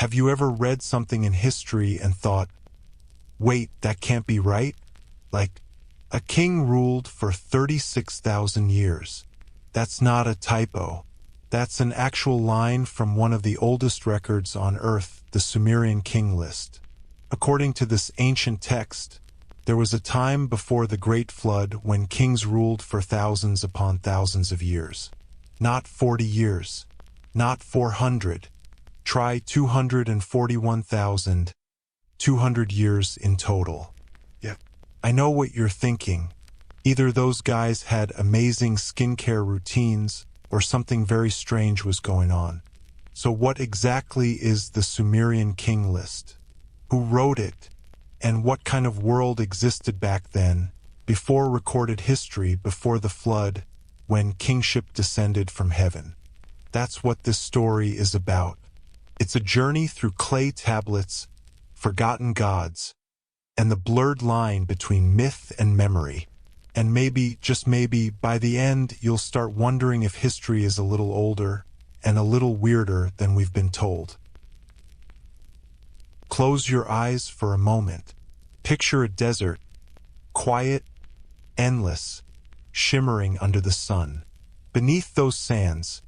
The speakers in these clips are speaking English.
Have you ever read something in history and thought, wait, that can't be right? Like, a king ruled for 36,000 years. That's not a typo. That's an actual line from one of the oldest records on Earth, the Sumerian King List. According to this ancient text, there was a time before the Great Flood when kings ruled for thousands upon thousands of years. Not 40 years. Not 400. Try 241,200 years in total. Yeah. I know what you're thinking. Either those guys had amazing skincare routines or something very strange was going on. So what exactly is the Sumerian King List? Who wrote it? And what kind of world existed back then, before recorded history, before the flood, when kingship descended from heaven? That's what this story is about. It's a journey through clay tablets, forgotten gods, and the blurred line between myth and memory. And maybe, just maybe, by the end, you'll start wondering if history is a little older and a little weirder than we've been told. Close your eyes for a moment. Picture a desert, quiet, endless, shimmering under the sun. Beneath those sands,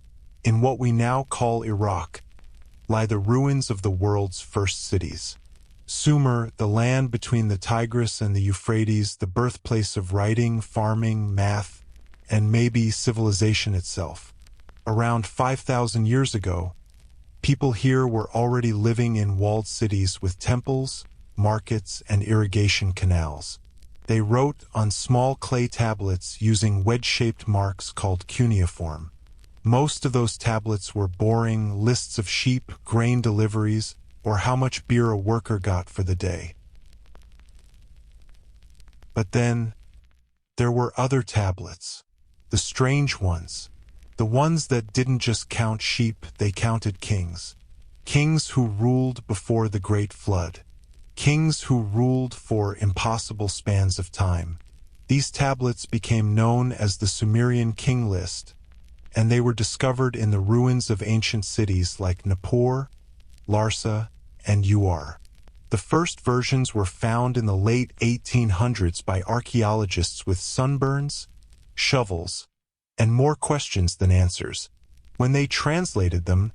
in what we now call Iraq, lie the ruins of the world's first cities. Sumer, the land between the Tigris and the Euphrates, the birthplace of writing, farming, math, and maybe civilization itself. Around 5,000 years ago, people here were already living in walled cities with temples, markets, and irrigation canals. They wrote on small clay tablets using wedge-shaped marks called cuneiform. Most of those tablets were boring lists of sheep, grain deliveries, or how much beer a worker got for the day. But then, there were other tablets. The strange ones. The ones that didn't just count sheep, they counted kings. Kings who ruled before the Great Flood. Kings who ruled for impossible spans of time. These tablets became known as the Sumerian King List, and they were discovered in the ruins of ancient cities like Nippur, Larsa, and Ur. The first versions were found in the late 1800s by archaeologists with sunburns, shovels, and more questions than answers. When they translated them,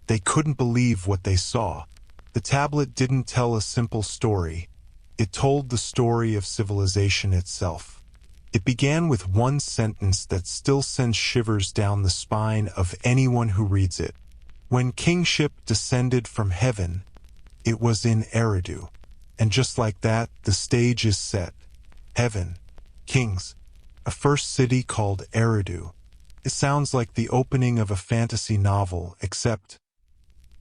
they couldn't believe what they saw. The tablet didn't tell a simple story. It told the story of civilization itself. It began with one sentence that still sends shivers down the spine of anyone who reads it. When kingship descended from heaven, it was in Eridu. And just like that, the stage is set. Heaven, kings, a first city called Eridu. It sounds like the opening of a fantasy novel, except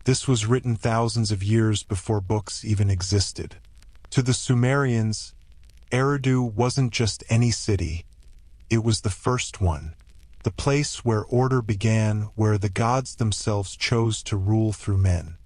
this was written thousands of years before books even existed. To the Sumerians, Eridu wasn't just any city. It was the first one. The place where order began, where the gods themselves chose to rule through men.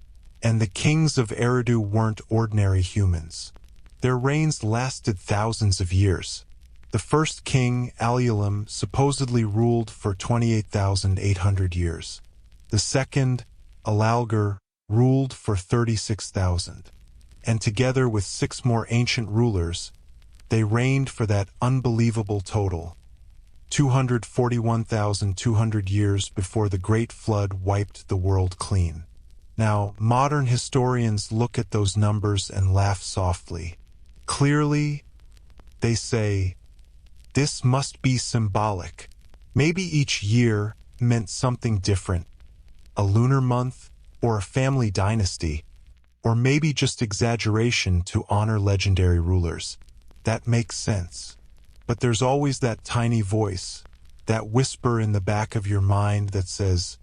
And the kings of Eridu weren't ordinary humans. Their reigns lasted thousands of years. The first king, Alulim, supposedly ruled for 28,800 years. The second, Alalgar, ruled for 36,000. And together with 6 more ancient rulers, they reigned for that unbelievable total, 241,200 years before the Great Flood wiped the world clean. Now, modern historians look at those numbers and laugh softly. Clearly, they say, this must be symbolic. Maybe each year meant something different. A lunar month, or a family dynasty, or maybe just exaggeration to honor legendary rulers. That makes sense. But there's always that tiny voice, that whisper in the back of your mind that says,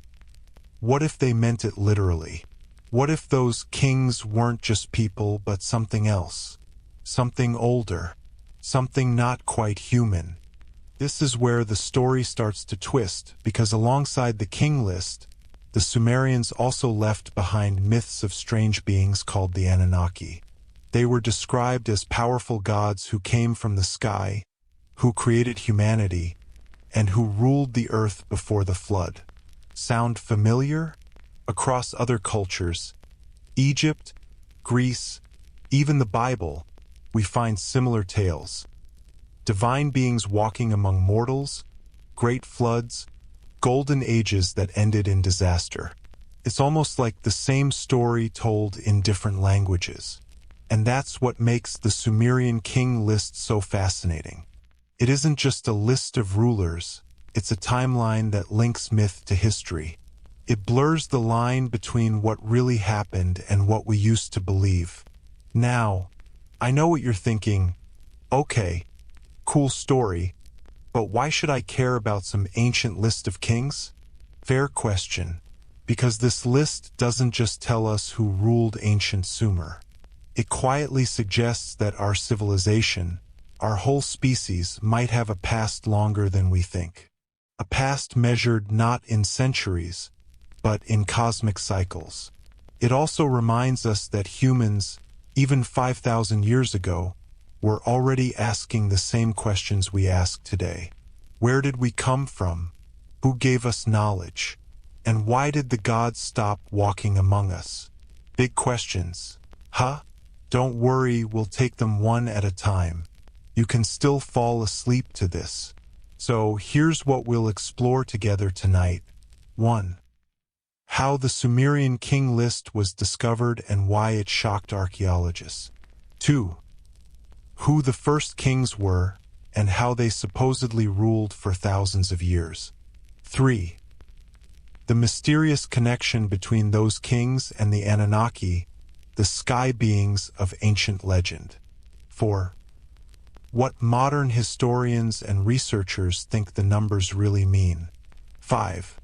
what if they meant it literally? What if those kings weren't just people but something else? Something older. Something not quite human. This is where the story starts to twist, because alongside the king list, the Sumerians also left behind myths of strange beings called the Anunnaki. They were described as powerful gods who came from the sky, who created humanity, and who ruled the earth before the flood. Sound familiar? Across other cultures, Egypt, Greece, even the Bible, we find similar tales. Divine beings walking among mortals, great floods, golden ages that ended in disaster. It's almost like the same story told in different languages. And that's what makes the Sumerian King List so fascinating. It isn't just a list of rulers, it's a timeline that links myth to history. It blurs the line between what really happened and what we used to believe. Now, I know what you're thinking. Okay, cool story, but why should I care about some ancient list of kings? Fair question, because this list doesn't just tell us who ruled ancient Sumer. It quietly suggests that our civilization, our whole species, might have a past longer than we think. A past measured not in centuries, but in cosmic cycles. It also reminds us that humans, even 5,000 years ago, were already asking the same questions we ask today. Where did we come from? Who gave us knowledge? And why did the gods stop walking among us? Big questions. Huh? Don't worry, we'll take them one at a time. You can still fall asleep to this. So here's what we'll explore together tonight. 1. How the Sumerian King List was discovered and why it shocked archaeologists. 2. Who the first kings were and how they supposedly ruled for thousands of years. 3. The mysterious connection between those kings and the Anunnaki, the sky beings of ancient legend. 4. What modern historians and researchers think the numbers really mean. 5.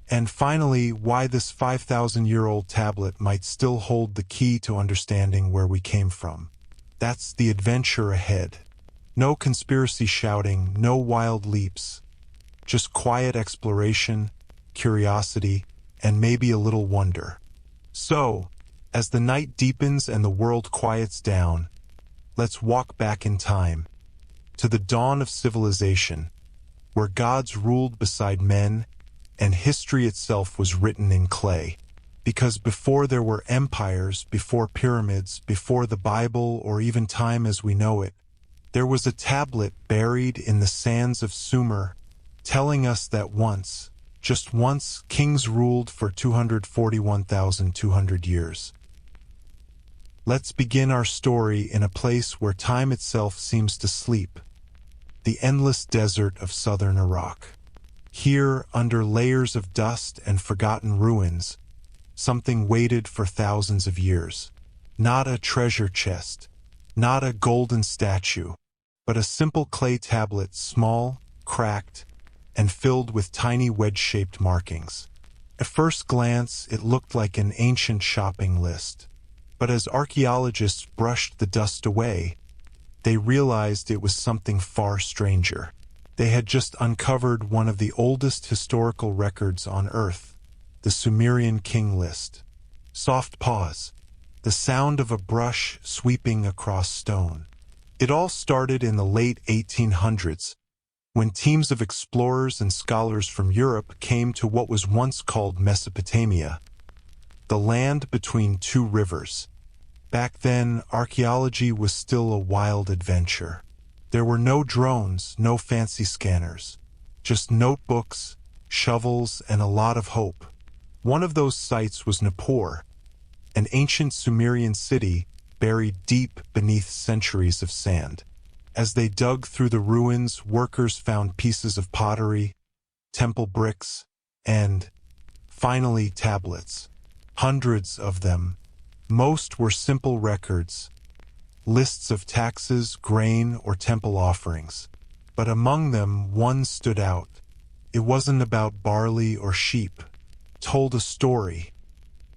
And finally, why this 5,000-year-old tablet might still hold the key to understanding where we came from. That's the adventure ahead. No conspiracy shouting, no wild leaps. Just quiet exploration, curiosity, and maybe a little wonder. So, as the night deepens and the world quiets down, let's walk back in time, to the dawn of civilization, where gods ruled beside men, and history itself was written in clay. Because before there were empires, before pyramids, before the Bible, or even time as we know it, there was a tablet buried in the sands of Sumer, telling us that once, just once, kings ruled for 241,200 years. Let's begin our story in a place where time itself seems to sleep, the endless desert of southern Iraq. Here, under layers of dust and forgotten ruins, something waited for thousands of years. Not a treasure chest, not a golden statue, but a simple clay tablet, small, cracked, and filled with tiny wedge-shaped markings. At first glance, it looked like an ancient shopping list. But as archaeologists brushed the dust away, they realized it was something far stranger. They had just uncovered one of the oldest historical records on Earth, the Sumerian King List. Soft pause, the sound of a brush sweeping across stone. It all started in the late 1800s, when teams of explorers and scholars from Europe came to what was once called Mesopotamia, the land between two rivers. Back then, archaeology was still a wild adventure. There were no drones, no fancy scanners, just notebooks, shovels, and a lot of hope. One of those sites was Nippur, an ancient Sumerian city buried deep beneath centuries of sand. As they dug through the ruins, workers found pieces of pottery, temple bricks, and, finally, tablets. Hundreds of them. Most were simple records, lists of taxes, grain, or temple offerings. But among them, one stood out. It wasn't about barley or sheep. It told a story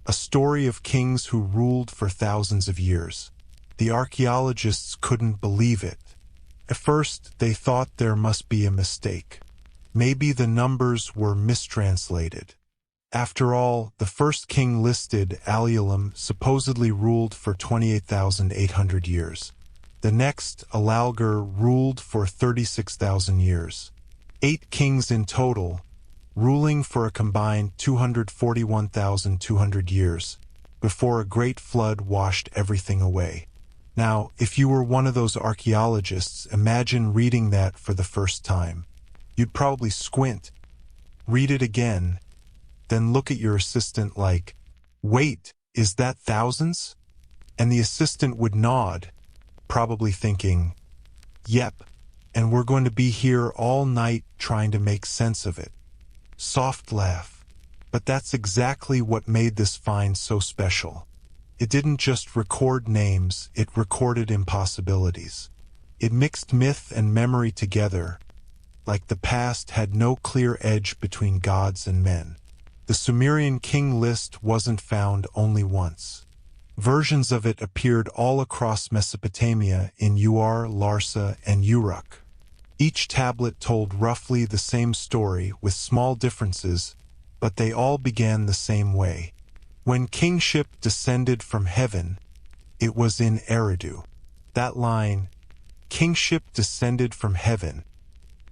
of kings who ruled for thousands of years. The archaeologists couldn't believe it. At first, they thought there must be a mistake. Maybe the numbers were mistranslated. After all, the first king listed, Alulim, supposedly ruled for 28,800 years. The next, Alalgar, ruled for 36,000 years. 8 kings in total, ruling for a combined 241,200 years. before a great flood washed everything away. Now, if you were one of those archaeologists, imagine reading that for the first time. You'd probably squint, read it again, then look at your assistant like, "Wait, is that thousands?" And the assistant would nod, probably thinking, "Yep, and we're going to be here all night trying to make sense of it." Soft laugh. But that's exactly what made this find so special. It didn't just record names, it recorded impossibilities. It mixed myth and memory together, like the past had no clear edge between gods and men. The Sumerian King List wasn't found only once. Versions of it appeared all across Mesopotamia in Ur, Larsa, and Uruk. Each tablet told roughly the same story with small differences, but they all began the same way. When kingship descended from heaven, it was in Eridu. That line, "Kingship descended from heaven,"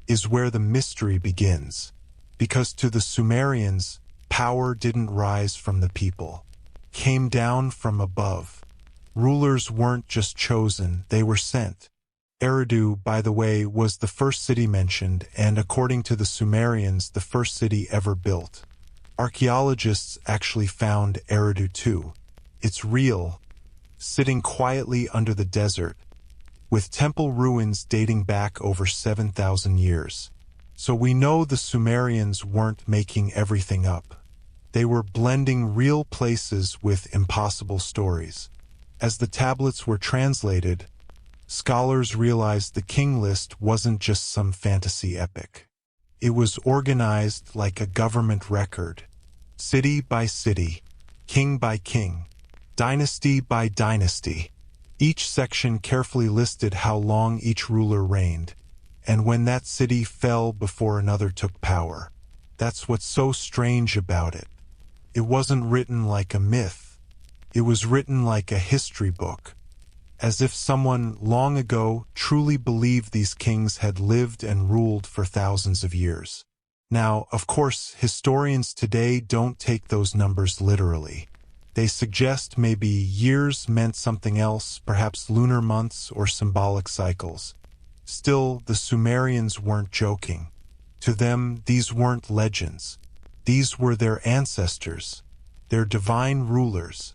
is where the mystery begins, because to the Sumerians, power didn't rise from the people, came down from above. Rulers weren't just chosen, they were sent. Eridu, by the way, was the first city mentioned, and according to the Sumerians, the first city ever built. Archaeologists actually found Eridu too. It's real, sitting quietly under the desert, with temple ruins dating back over 7,000 years. So we know the Sumerians weren't making everything up. They were blending real places with impossible stories. As the tablets were translated, scholars realized the King List wasn't just some fantasy epic. It was organized like a government record, city by city, king by king, dynasty by dynasty. Each section carefully listed how long each ruler reigned, and when that city fell before another took power. That's what's so strange about it. It wasn't written like a myth. It was written like a history book, as if someone long ago truly believed these kings had lived and ruled for thousands of years. Now, of course, historians today don't take those numbers literally. They suggest maybe years meant something else, perhaps lunar months or symbolic cycles. Still, the Sumerians weren't joking. To them, these weren't legends. These were their ancestors, their divine rulers.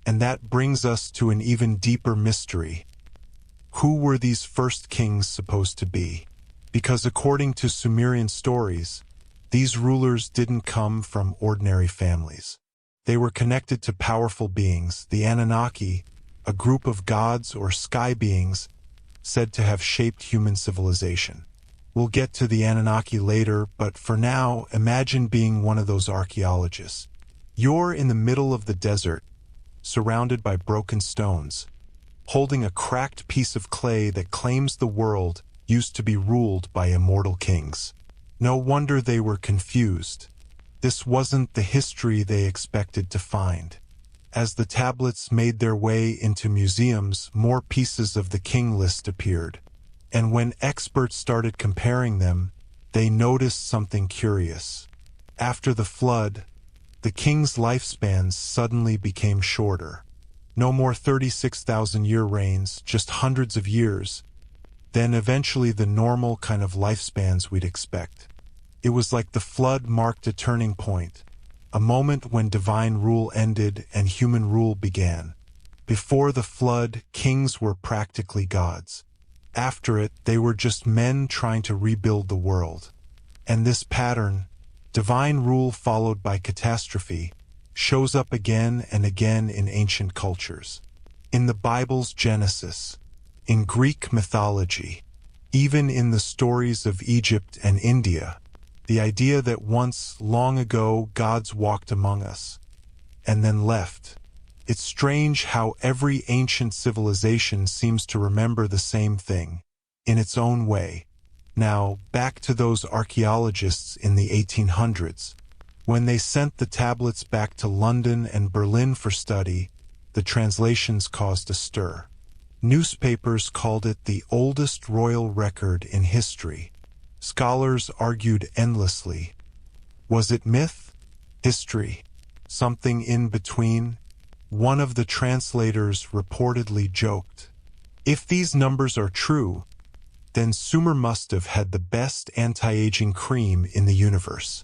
And that brings us to an even deeper mystery. Who were these first kings supposed to be? Because according to Sumerian stories, these rulers didn't come from ordinary families. They were connected to powerful beings, the Anunnaki, a group of gods or sky beings said to have shaped human civilization. We'll get to the Anunnaki later, but for now, imagine being one of those archaeologists. You're in the middle of the desert, surrounded by broken stones, holding a cracked piece of clay that claims the world used to be ruled by immortal kings. No wonder they were confused. This wasn't the history they expected to find. As the tablets made their way into museums, more pieces of the King List appeared. And when experts started comparing them, they noticed something curious. After the flood, the king's lifespans suddenly became shorter. No more 36,000-year reigns, just hundreds of years. Then eventually the normal kind of lifespans we'd expect. It was like the flood marked a turning point, a moment when divine rule ended and human rule began. Before the flood, kings were practically gods. After it, they were just men trying to rebuild the world. And this pattern, divine rule followed by catastrophe, shows up again and again in ancient cultures. In the Bible's Genesis, in Greek mythology, even in the stories of Egypt and India, the idea that once, long ago, gods walked among us, and then left. It's strange how every ancient civilization seems to remember the same thing, in its own way. Now, back to those archaeologists in the 1800s. When they sent the tablets back to London and Berlin for study, the translations caused a stir. Newspapers called it the oldest royal record in history. Scholars argued endlessly. Was it myth? History? Something in between? One of the translators reportedly joked, "If these numbers are true, then Sumer must have had the best anti-aging cream in the universe."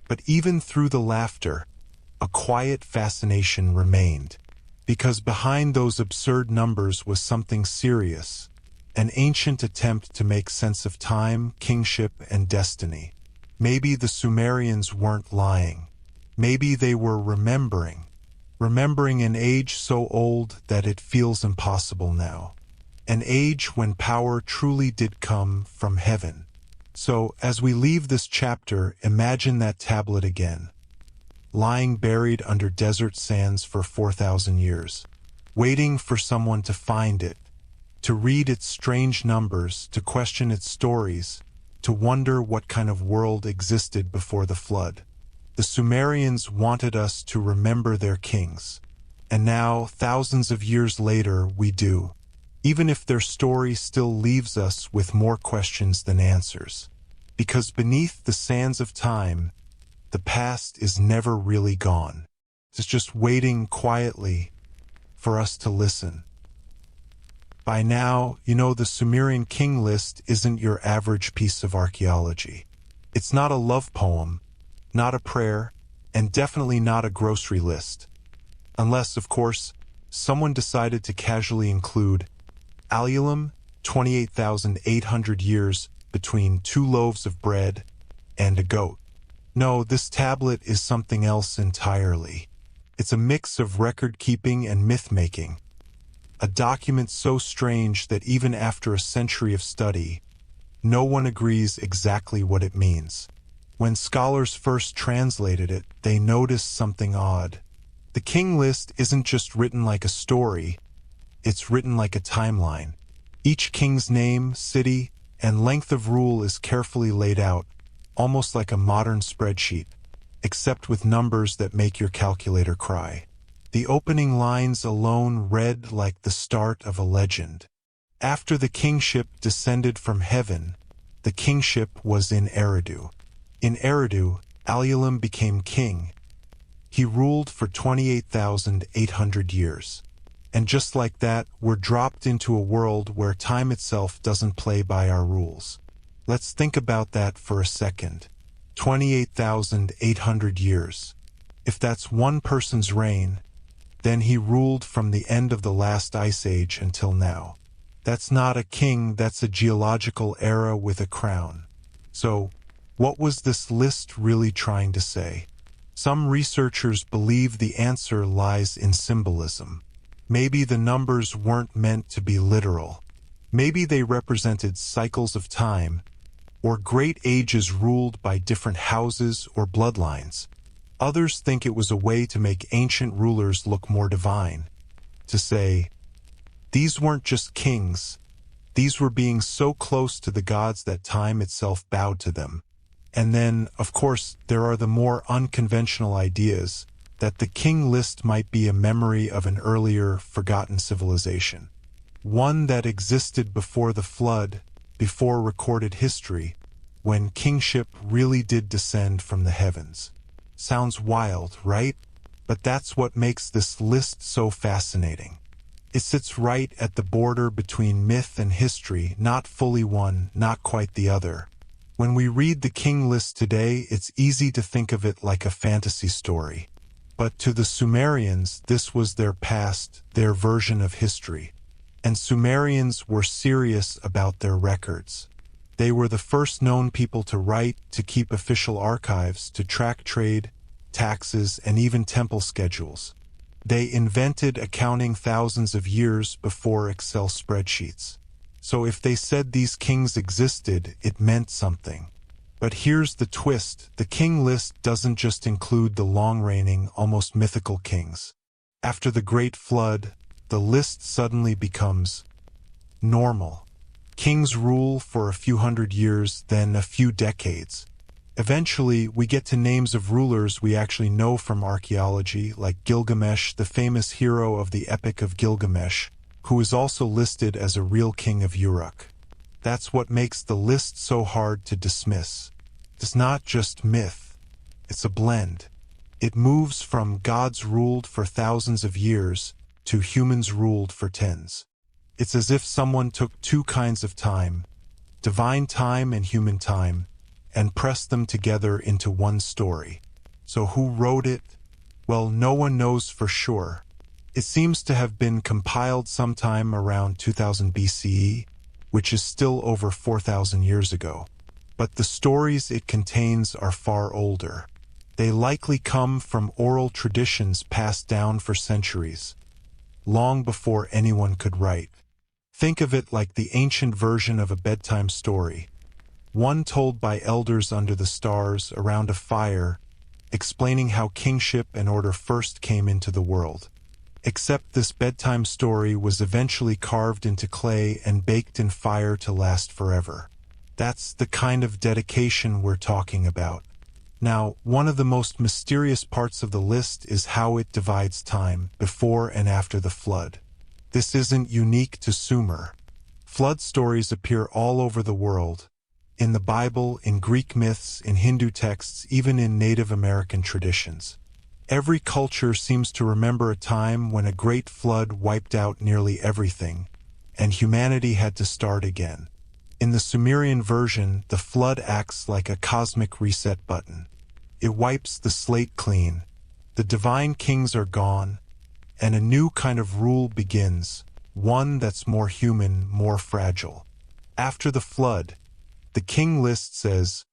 But even through the laughter, a quiet fascination remained, because behind those absurd numbers was something serious, an ancient attempt to make sense of time, kingship, and destiny. Maybe the Sumerians weren't lying. Maybe they were remembering an age so old that it feels impossible now. An age when power truly did come from heaven. So, as we leave this chapter, imagine that tablet again, lying buried under desert sands for 4,000 years, waiting for someone to find it, to read its strange numbers, to question its stories, to wonder what kind of world existed before the flood. The Sumerians wanted us to remember their kings, and now, thousands of years later, we do, even if their story still leaves us with more questions than answers. Because beneath the sands of time, the past is never really gone. It's just waiting quietly for us to listen. By now, you know the Sumerian King List isn't your average piece of archaeology. It's not a love poem, not a prayer, and definitely not a grocery list. Unless, of course, someone decided to casually include alulum, 28,800 years between 2 loaves of bread and a goat. No, this tablet is something else entirely. It's a mix of record-keeping and myth-making. A document so strange that even after a century of study, no one agrees exactly what it means. When scholars first translated it, they noticed something odd. The King List isn't just written like a story, it's written like a timeline. Each king's name, city, and length of rule is carefully laid out, almost like a modern spreadsheet, except with numbers that make your calculator cry. The opening lines alone read like the start of a legend. After the kingship descended from heaven, the kingship was in Eridu. In Eridu, Alulum became king. He ruled for 28,800 years. And just like that, we're dropped into a world where time itself doesn't play by our rules. Let's think about that for a second. 28,800 years. If that's one person's reign, then he ruled from the end of the last ice age until now. That's not a king, that's a geological era with a crown. So, what was this list really trying to say? Some researchers believe the answer lies in symbolism. Maybe the numbers weren't meant to be literal. Maybe they represented cycles of time, or great ages ruled by different houses or bloodlines. Others think it was a way to make ancient rulers look more divine. To say, these weren't just kings, these were beings so close to the gods that time itself bowed to them. And then, of course, there are the more unconventional ideas that the King List might be a memory of an earlier, forgotten civilization. One that existed before the flood, before recorded history, when kingship really did descend from the heavens. Sounds wild, right? But that's what makes this list so fascinating. It sits right at the border between myth and history, not fully one, not quite the other. When we read the King List today, it's easy to think of it like a fantasy story. But to the Sumerians, this was their past, their version of history. And Sumerians were serious about their records. They were the first known people to write, to keep official archives, to track trade, taxes, and even temple schedules. They invented accounting thousands of years before Excel spreadsheets. So if they said these kings existed, it meant something. But here's the twist. The King List doesn't just include the long-reigning, almost mythical kings. After the Great Flood, the list suddenly becomes normal. Kings rule for a few hundred years, then a few decades. Eventually, we get to names of rulers we actually know from archaeology, like Gilgamesh, the famous hero of the Epic of Gilgamesh, who is also listed as a real king of Uruk. That's what makes the list so hard to dismiss. It's not just myth. It's a blend. It moves from gods ruled for thousands of years to humans ruled for tens. It's as if someone took two kinds of time, divine time and human time, and pressed them together into one story. So who wrote it? Well, no one knows for sure. It seems to have been compiled sometime around 2000 BCE, which is still over 4,000 years ago. But the stories it contains are far older. They likely come from oral traditions passed down for centuries, long before anyone could write. Think of it like the ancient version of a bedtime story, one told by elders under the stars around a fire, explaining how kingship and order first came into the world. Except this bedtime story was eventually carved into clay and baked in fire to last forever. That's the kind of dedication we're talking about. Now, one of the most mysterious parts of the list is how it divides time before and after the flood. This isn't unique to Sumer. Flood stories appear all over the world, in the Bible, in Greek myths, in Hindu texts, even in Native American traditions. Every culture seems to remember a time when a great flood wiped out nearly everything, and humanity had to start again. In the Sumerian version, the flood acts like a cosmic reset button. It wipes the slate clean. The divine kings are gone, and a new kind of rule begins, one that's more human, more fragile. After the flood, the King List says,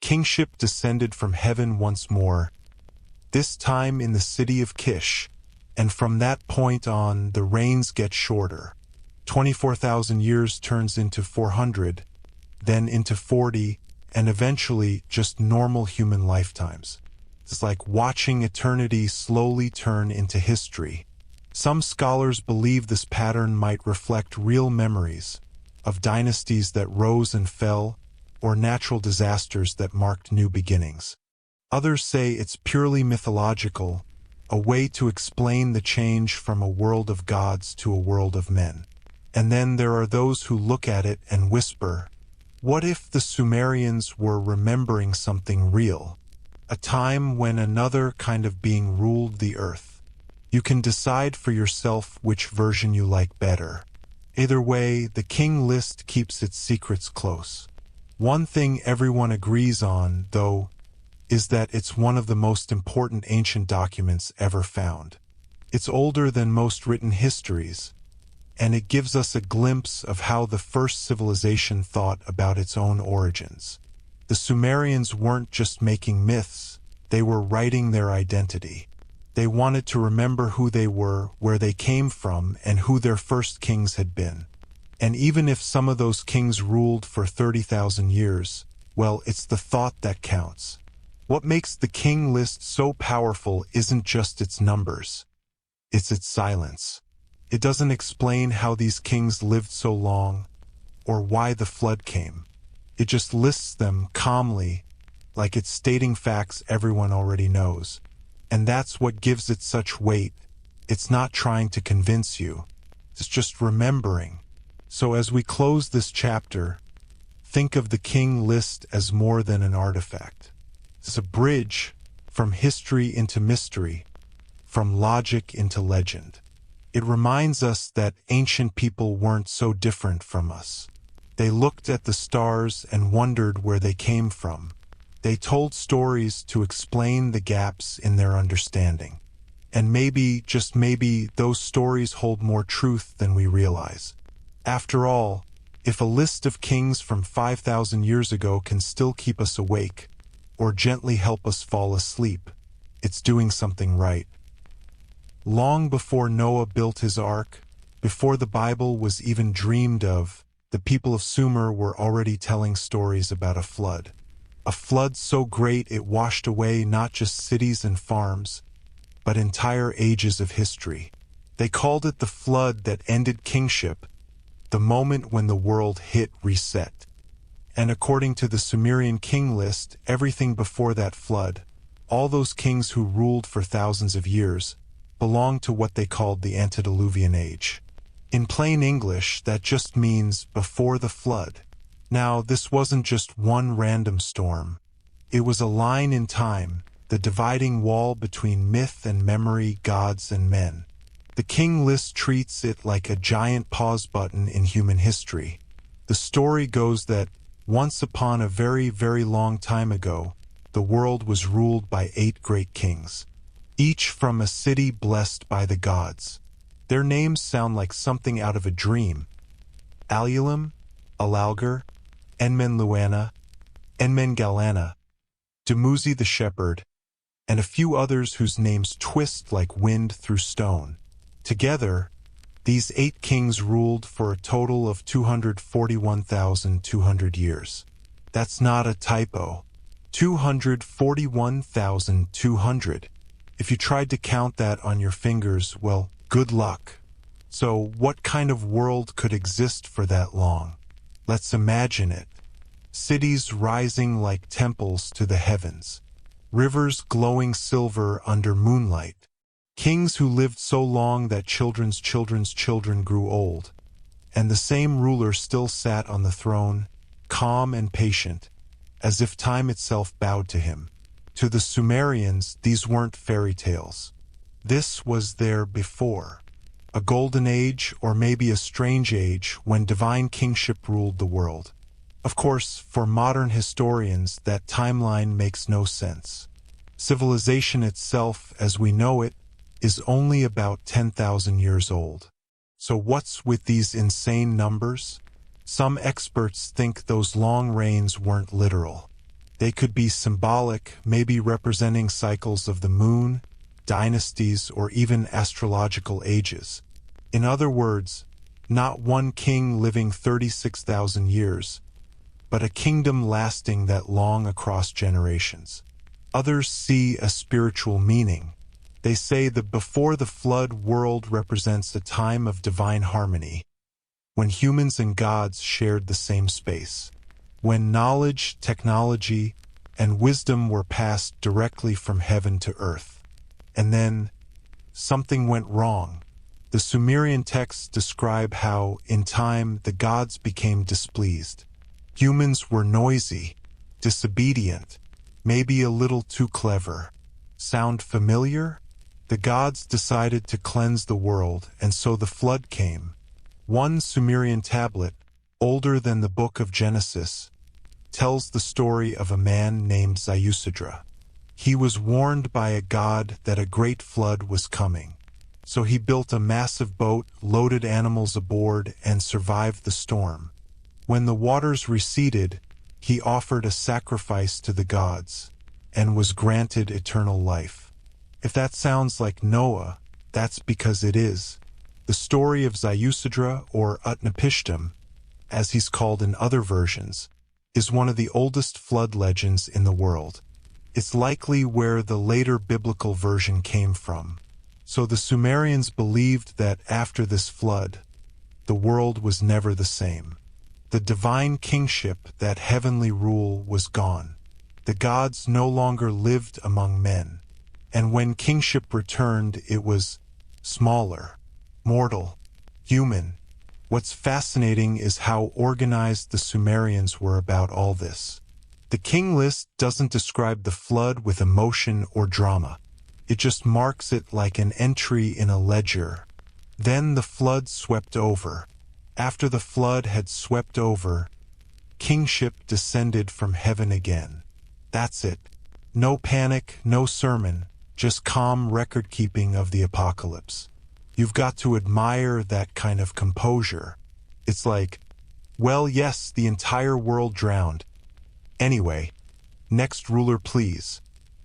kingship descended from heaven once more, this time in the city of Kish, and from that point on the reigns get shorter. 24,000 years turns into 400, then into 40, and eventually just normal human lifetimes. It's like watching eternity slowly turn into history. Some scholars believe this pattern might reflect real memories of dynasties that rose and fell, or natural disasters that marked new beginnings. Others say it's purely mythological, a way to explain the change from a world of gods to a world of men. And then there are those who look at it and whisper, what if the Sumerians were remembering something real? A time when another kind of being ruled the earth. You can decide for yourself which version you like better. Either way, the King List keeps its secrets close. One thing everyone agrees on, though, is that it's one of the most important ancient documents ever found. It's older than most written histories, and it gives us a glimpse of how the first civilization thought about its own origins. The Sumerians weren't just making myths, they were writing their identity. They wanted to remember who they were, where they came from, and who their first kings had been. And even if some of those kings ruled for 30,000 years, well, it's the thought that counts. What makes the King List so powerful isn't just its numbers, it's its silence. It doesn't explain how these kings lived so long, or why the flood came. It just lists them calmly, like it's stating facts everyone already knows. And that's what gives it such weight. It's not trying to convince you. It's just remembering. So as we close this chapter, think of the King List as more than an artifact. It's a bridge from history into mystery, from logic into legend. It reminds us that ancient people weren't so different from us. They looked at the stars and wondered where they came from. They told stories to explain the gaps in their understanding. And maybe, just maybe, those stories hold more truth than we realize. After all, if a list of kings from 5,000 years ago can still keep us awake, or gently help us fall asleep, it's doing something right. Long before Noah built his ark, before the Bible was even dreamed of, the people of Sumer were already telling stories about a flood. A flood so great it washed away not just cities and farms, but entire ages of history. They called it the flood that ended kingship, the moment when the world hit reset. And according to the Sumerian King List, everything before that flood, all those kings who ruled for thousands of years, belonged to what they called the antediluvian age. In plain English, that just means before the flood. Now, this wasn't just one random storm. It was a line in time, the dividing wall between myth and memory, gods and men. The King List treats it like a giant pause button in human history. The story goes that, once upon a very, very long time ago, the world was ruled by 8 great kings, each from a city blessed by the gods. Their names sound like something out of a dream. Alulim, Alalgar, Enmenluana, Enmengalana, Dumuzi the shepherd, and a few others whose names twist like wind through stone. Together, these 8 kings ruled for a total of 241,200 years. That's not a typo. 241,200. If you tried to count that on your fingers, well, good luck. So, what kind of world could exist for that long? Let's imagine it. Cities rising like temples to the heavens. Rivers glowing silver under moonlight. Kings who lived so long that children's children's children grew old. And the same ruler still sat on the throne, calm and patient, as if time itself bowed to him. To the Sumerians, these weren't fairy tales. This was there before. A golden age, or maybe a strange age, when divine kingship ruled the world. Of course, for modern historians, that timeline makes no sense. Civilization itself, as we know it, is only about 10,000 years old. So what's with these insane numbers? Some experts think those long reigns weren't literal. They could be symbolic, maybe representing cycles of the moon, dynasties, or even astrological ages. In other words, not one king living 36,000 years, but a kingdom lasting that long across generations. Others see a spiritual meaning. They say the before the flood world represents a time of divine harmony, when humans and gods shared the same space, when knowledge, technology, and wisdom were passed directly from heaven to earth. And then, something went wrong. The Sumerian texts describe how, in time, the gods became displeased. Humans were noisy, disobedient, maybe a little too clever. Sound familiar? The gods decided to cleanse the world, and so the flood came. One Sumerian tablet, older than the book of Genesis, tells the story of a man named Ziusudra. He was warned by a god that a great flood was coming. So he built a massive boat, loaded animals aboard, and survived the storm. When the waters receded, he offered a sacrifice to the gods, and was granted eternal life. If that sounds like Noah, that's because it is. The story of Ziusudra, or Utnapishtim, as he's called in other versions, is one of the oldest flood legends in the world. It's likely where the later biblical version came from. So the Sumerians believed that after this flood, the world was never the same. The divine kingship, that heavenly rule, was gone. The gods no longer lived among men. And when kingship returned, it was smaller, mortal, human. What's fascinating is how organized the Sumerians were about all this. The King List doesn't describe the flood with emotion or drama. It just marks it like an entry in a ledger. Then the flood swept over. After the flood had swept over, kingship descended from heaven again. That's it. No panic, no sermon, just calm record-keeping of the apocalypse. You've got to admire that kind of composure. It's like, well, yes, the entire world drowned. Anyway, next ruler, please.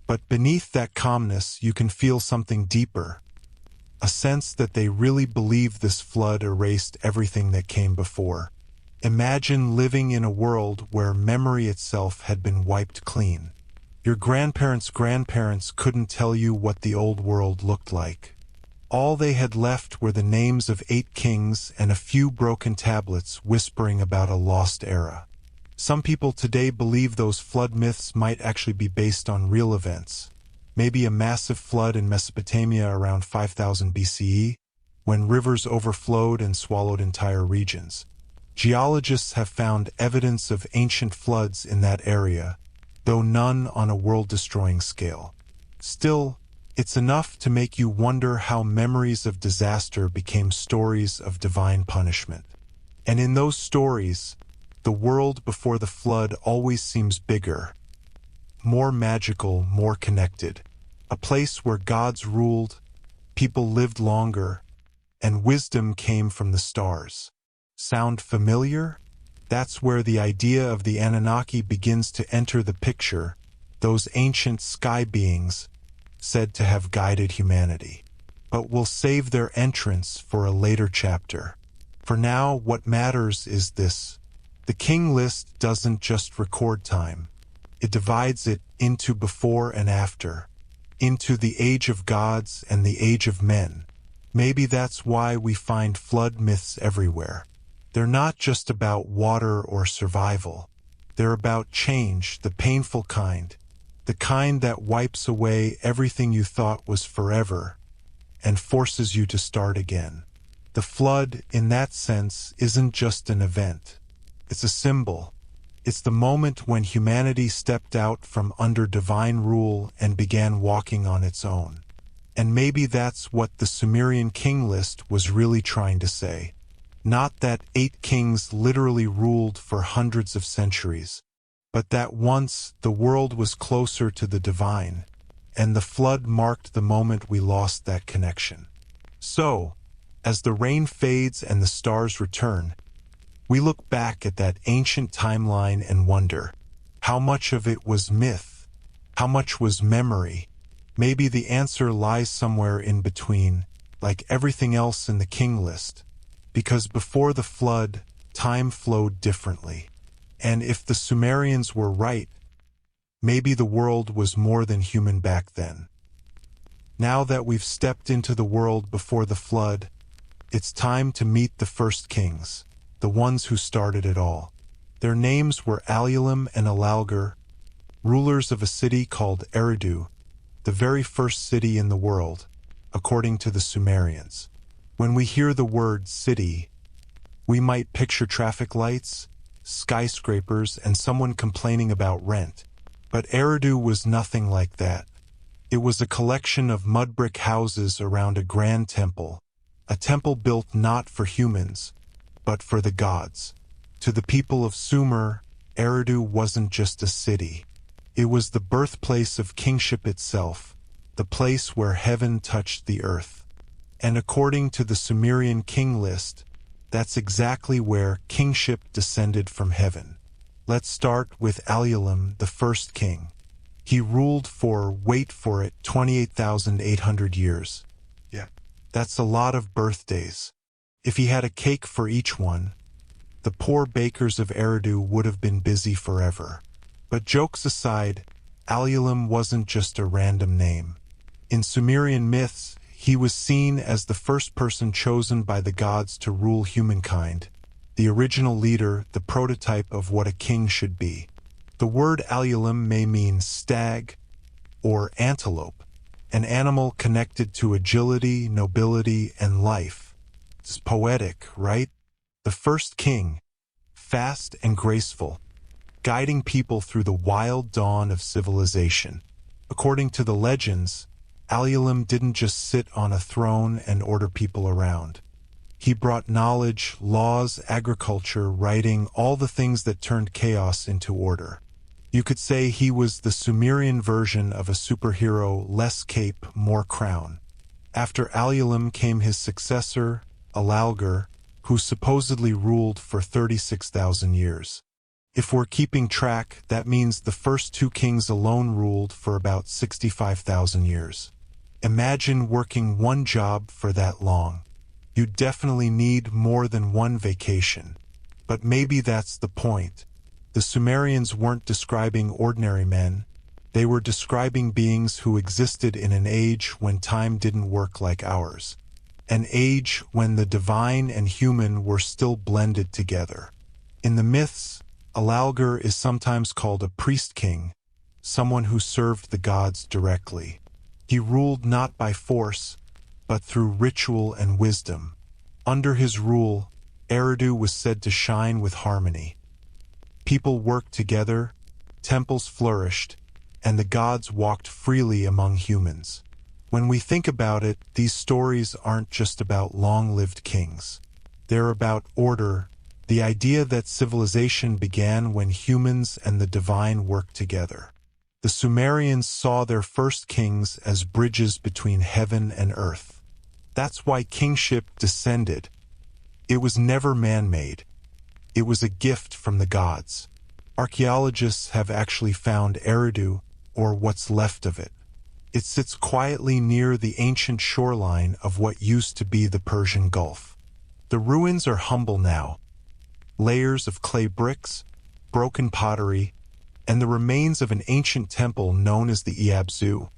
But beneath that calmness, you can feel something deeper. A sense that they really believe this flood erased everything that came before. Imagine living in a world where memory itself had been wiped clean. Your grandparents' grandparents couldn't tell you what the old world looked like. All they had left were the names of 8 kings and a few broken tablets whispering about a lost era. Some people today believe those flood myths might actually be based on real events. Maybe a massive flood in Mesopotamia around 5000 BCE, when rivers overflowed and swallowed entire regions. Geologists have found evidence of ancient floods in that area, though none on a world-destroying scale. Still, it's enough to make you wonder how memories of disaster became stories of divine punishment. And in those stories, the world before the flood always seems bigger, more magical, more connected. A place where gods ruled, people lived longer, and wisdom came from the stars. Sound familiar? That's where the idea of the Anunnaki begins to enter the picture, those ancient sky beings said to have guided humanity. But we'll save their entrance for a later chapter. For now, what matters is this. The King List doesn't just record time. It divides it into before and after, into the age of gods and the age of men. Maybe that's why we find flood myths everywhere. They're not just about water or survival. They're about change, the painful kind, the kind that wipes away everything you thought was forever and forces you to start again. The flood, in that sense, isn't just an event. It's a symbol. It's the moment when humanity stepped out from under divine rule and began walking on its own. And maybe that's what the Sumerian King List was really trying to say. Not that 8 kings literally ruled for hundreds of centuries, but that once the world was closer to the divine, and the flood marked the moment we lost that connection. So, as the rain fades and the stars return, we look back at that ancient timeline and wonder, how much of it was myth? How much was memory? Maybe the answer lies somewhere in between, like everything else in the King List. Because before the flood, time flowed differently. And if the Sumerians were right, maybe the world was more than human back then. Now that we've stepped into the world before the flood, it's time to meet the first kings, the ones who started it all. Their names were Alulim and Alalgar, rulers of a city called Eridu, the very first city in the world, according to the Sumerians. When we hear the word city, we might picture traffic lights, skyscrapers, and someone complaining about rent. But Eridu was nothing like that. It was a collection of mud brick houses around a grand temple, a temple built not for humans, but for the gods. To the people of Sumer, Eridu wasn't just a city. It was the birthplace of kingship itself, the place where heaven touched the earth. And according to the Sumerian King List, that's exactly where kingship descended from heaven. Let's start with Alulim, the first king. He ruled for, wait for it, 28,800 years. Yeah, that's a lot of birthdays. If he had a cake for each one, the poor bakers of Eridu would have been busy forever. But jokes aside, Alulim wasn't just a random name. In Sumerian myths, he was seen as the first person chosen by the gods to rule humankind, the original leader, the prototype of what a king should be. The word Alulim may mean stag or antelope, an animal connected to agility, nobility, and life. It's poetic, right? The first king, fast and graceful, guiding people through the wild dawn of civilization. According to the legends, Alulim didn't just sit on a throne and order people around. He brought knowledge, laws, agriculture, writing, all the things that turned chaos into order. You could say he was the Sumerian version of a superhero, less cape, more crown. After Alulim came his successor, Alalgar, who supposedly ruled for 36,000 years. If we're keeping track, that means the first 2 kings alone ruled for about 65,000 years. Imagine working one job for that long. You definitely need more than one vacation. But maybe that's the point. The Sumerians weren't describing ordinary men. They were describing beings who existed in an age when time didn't work like ours. An age when the divine and human were still blended together. In the myths, Alalgar is sometimes called a priest king, someone who served the gods directly. He ruled not by force, but through ritual and wisdom. Under his rule, Eridu was said to shine with harmony. People worked together, temples flourished, and the gods walked freely among humans. When we think about it, these stories aren't just about long-lived kings. They're about order, the idea that civilization began when humans and the divine worked together. The Sumerians saw their first kings as bridges between heaven and earth. That's why kingship descended. It was never man-made. It was a gift from the gods. Archaeologists have actually found Eridu, or what's left of it. It sits quietly near the ancient shoreline of what used to be the Persian Gulf. The ruins are humble now. Layers of clay bricks, broken pottery, and the remains of an ancient temple known as the Iabzu,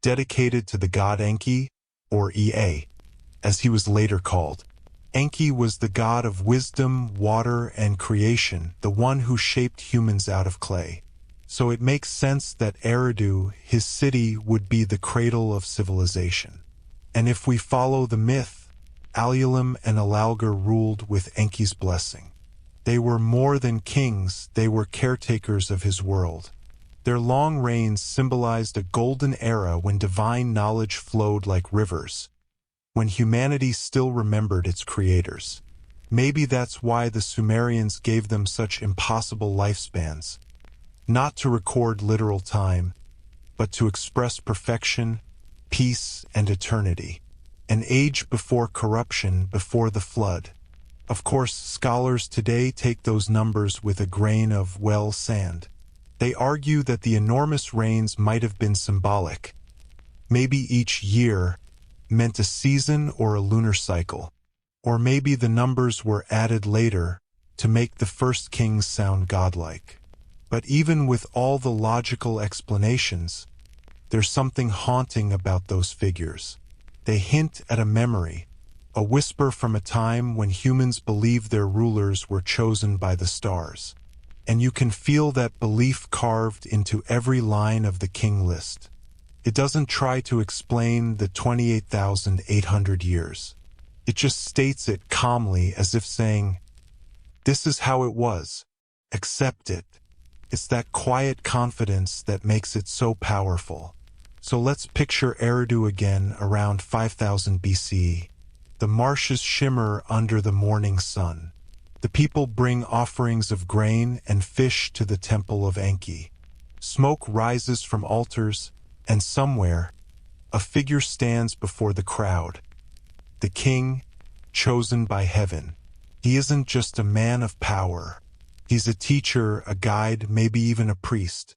dedicated to the god Enki, or Ea, as he was later called. Enki was the god of wisdom, water, and creation, the one who shaped humans out of clay. So it makes sense that Eridu, his city, would be the cradle of civilization. And if we follow the myth, Alulim and Alalgar ruled with Enki's blessing. They were more than kings, they were caretakers of his world. Their long reigns symbolized a golden era when divine knowledge flowed like rivers, when humanity still remembered its creators. Maybe that's why the Sumerians gave them such impossible lifespans. Not to record literal time, but to express perfection, peace, and eternity. An age before corruption, before the flood. Of course, scholars today take those numbers with a grain of, well, sand. They argue that the enormous reigns might have been symbolic. Maybe each year meant a season or a lunar cycle. Or maybe the numbers were added later to make the first kings sound godlike. But even with all the logical explanations, there's something haunting about those figures. They hint at a memory, a whisper from a time when humans believed their rulers were chosen by the stars. And you can feel that belief carved into every line of the King List. It doesn't try to explain the 28,800 years. It just states it calmly, as if saying, "This is how it was. Accept it." It's that quiet confidence that makes it so powerful. So let's picture Eridu again around 5000 BCE. The marshes shimmer under the morning sun. The people bring offerings of grain and fish to the temple of Enki. Smoke rises from altars, and somewhere, a figure stands before the crowd. The king, chosen by heaven. He isn't just a man of power. He's a teacher, a guide, maybe even a priest.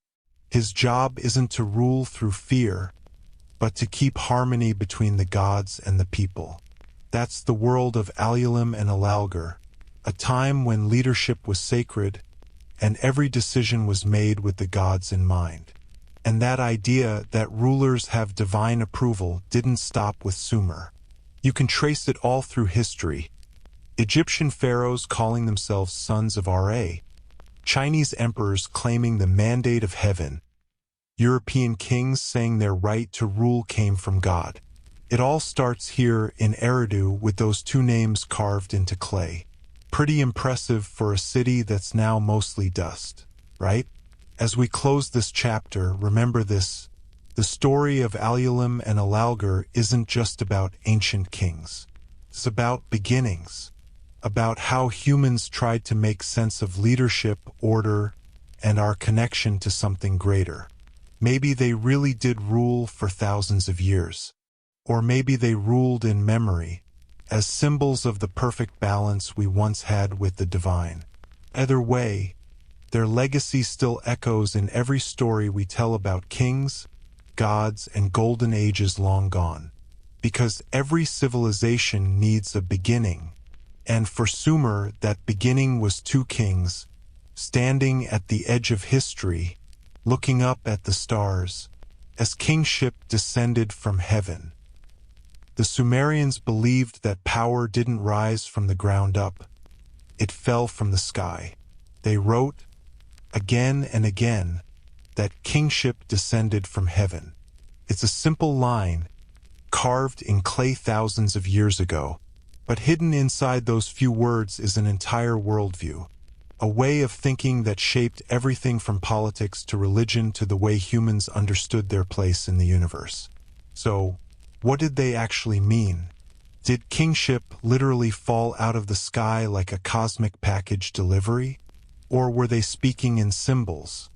His job isn't to rule through fear, but to keep harmony between the gods and the people. That's the world of Alulim and Alalgar, a time when leadership was sacred and every decision was made with the gods in mind. And that idea that rulers have divine approval didn't stop with Sumer. You can trace it all through history. Egyptian pharaohs calling themselves sons of Ra, Chinese emperors claiming the mandate of heaven, European kings saying their right to rule came from God. It all starts here in Eridu with those two names carved into clay. Pretty impressive for a city that's now mostly dust, right? As we close this chapter, remember this: the story of Alulim and Alalgar isn't just about ancient kings. It's about beginnings, about how humans tried to make sense of leadership, order, and our connection to something greater. Maybe they really did rule for thousands of years. Or maybe they ruled in memory, as symbols of the perfect balance we once had with the divine. Either way, their legacy still echoes in every story we tell about kings, gods, and golden ages long gone. Because every civilization needs a beginning, and for Sumer that beginning was two kings, standing at the edge of history, looking up at the stars, as kingship descended from heaven. The Sumerians believed that power didn't rise from the ground up, it fell from the sky. They wrote, again and again, that kingship descended from heaven. It's a simple line, carved in clay thousands of years ago, but hidden inside those few words is an entire worldview. a way of thinking that shaped everything from politics to religion to the way humans understood their place in the universe. So, what did they actually mean? Did kingship literally fall out of the sky like a cosmic package delivery? Or were they speaking in symbols,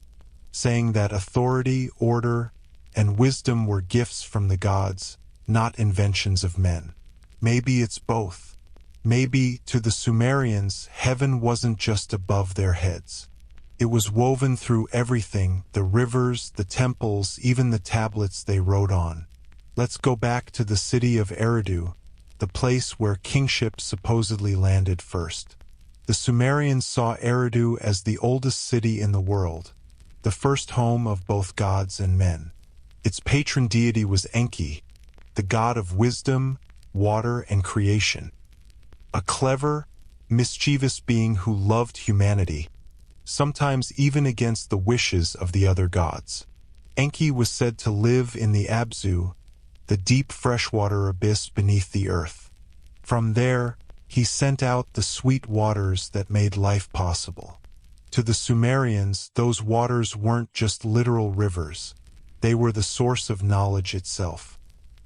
saying that authority, order, and wisdom were gifts from the gods, not inventions of men? Maybe it's both. Maybe, to the Sumerians, heaven wasn't just above their heads. It was woven through everything, the rivers, the temples, even the tablets they wrote on. Let's go back to the city of Eridu, the place where kingship supposedly landed first. The Sumerians saw Eridu as the oldest city in the world, the first home of both gods and men. Its patron deity was Enki, the god of wisdom, water, and creation. A clever, mischievous being who loved humanity, sometimes even against the wishes of the other gods. Enki was said to live in the Abzu, the deep freshwater abyss beneath the earth. From there, he sent out the sweet waters that made life possible. To the Sumerians, those waters weren't just literal rivers. They were the source of knowledge itself.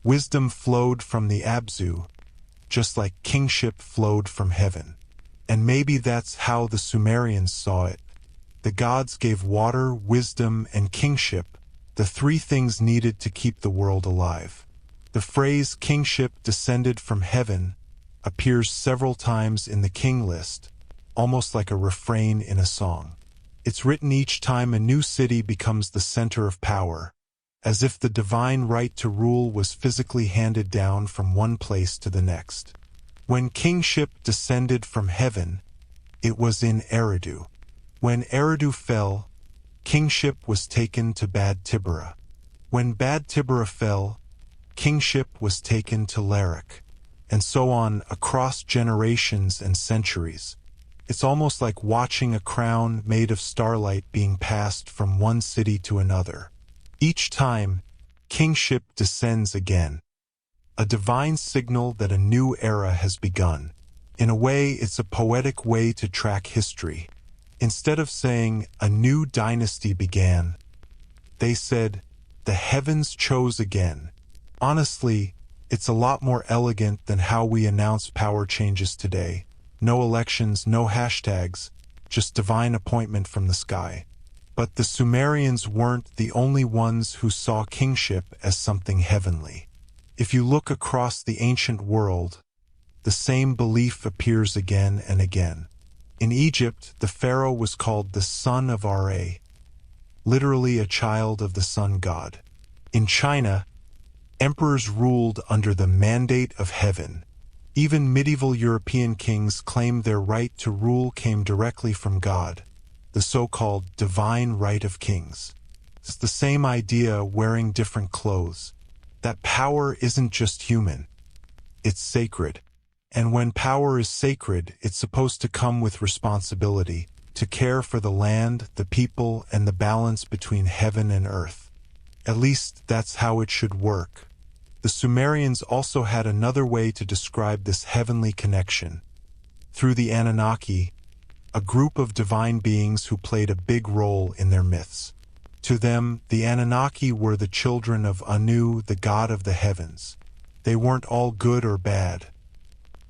Wisdom flowed from the Abzu, just like kingship flowed from heaven. And maybe that's how the Sumerians saw it. The gods gave water, wisdom, and kingship, the three things needed to keep the world alive. The phrase kingship descended from heaven appears several times in the King List, almost like a refrain in a song. It's written each time a new city becomes the center of power, as if the divine right to rule was physically handed down from one place to the next. When kingship descended from heaven, it was in Eridu. When Eridu fell, kingship was taken to Bad Tibera. When Bad Tibera fell, kingship was taken to Larak, and so on across generations and centuries. It's almost like watching a crown made of starlight being passed from one city to another. Each time, kingship descends again, a divine signal that a new era has begun. In a way, it's a poetic way to track history. Instead of saying, a new dynasty began, they said, the heavens chose again. Honestly, it's a lot more elegant than how we announce power changes today. No elections, no hashtags, just divine appointment from the sky. But the Sumerians weren't the only ones who saw kingship as something heavenly. If you look across the ancient world, the same belief appears again and again. In Egypt, the pharaoh was called the son of Ra, literally a child of the sun god. In China, emperors ruled under the mandate of heaven. Even medieval European kings claimed their right to rule came directly from God, the so-called divine right of kings. It's the same idea wearing different clothes. That power isn't just human, it's sacred. And when power is sacred, it's supposed to come with responsibility, to care for the land, the people, and the balance between heaven and earth. At least that's how it should work. The Sumerians also had another way to describe this heavenly connection. Through the Anunnaki, a group of divine beings who played a big role in their myths. To them, the Anunnaki were the children of Anu, the god of the heavens. They weren't all good or bad.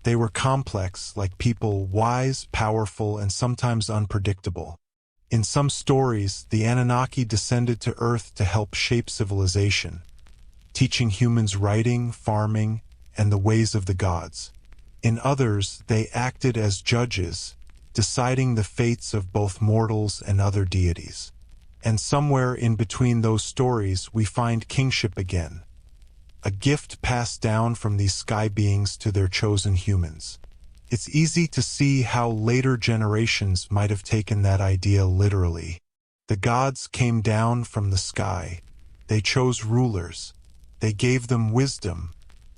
They were complex, like people, wise, powerful, and sometimes unpredictable. In some stories, the Anunnaki descended to Earth to help shape civilization, teaching humans writing, farming, and the ways of the gods. In others, they acted as judges, deciding the fates of both mortals and other deities. And somewhere in between those stories, we find kingship again, a gift passed down from these sky beings to their chosen humans. It's easy to see how later generations might have taken that idea literally. The gods came down from the sky. They chose rulers. They gave them wisdom.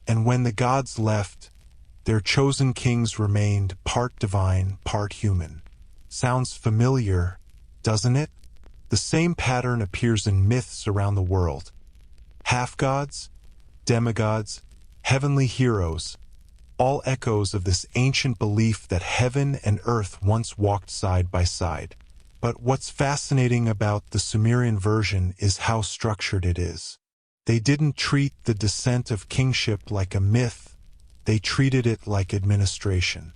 And when the gods left, their chosen kings remained part divine, part human. Sounds familiar, doesn't it? The same pattern appears in myths around the world. Half-gods, demigods, heavenly heroes, all echoes of this ancient belief that heaven and earth once walked side by side. But what's fascinating about the Sumerian version is how structured it is. They didn't treat the descent of kingship like a myth, they treated it like administration.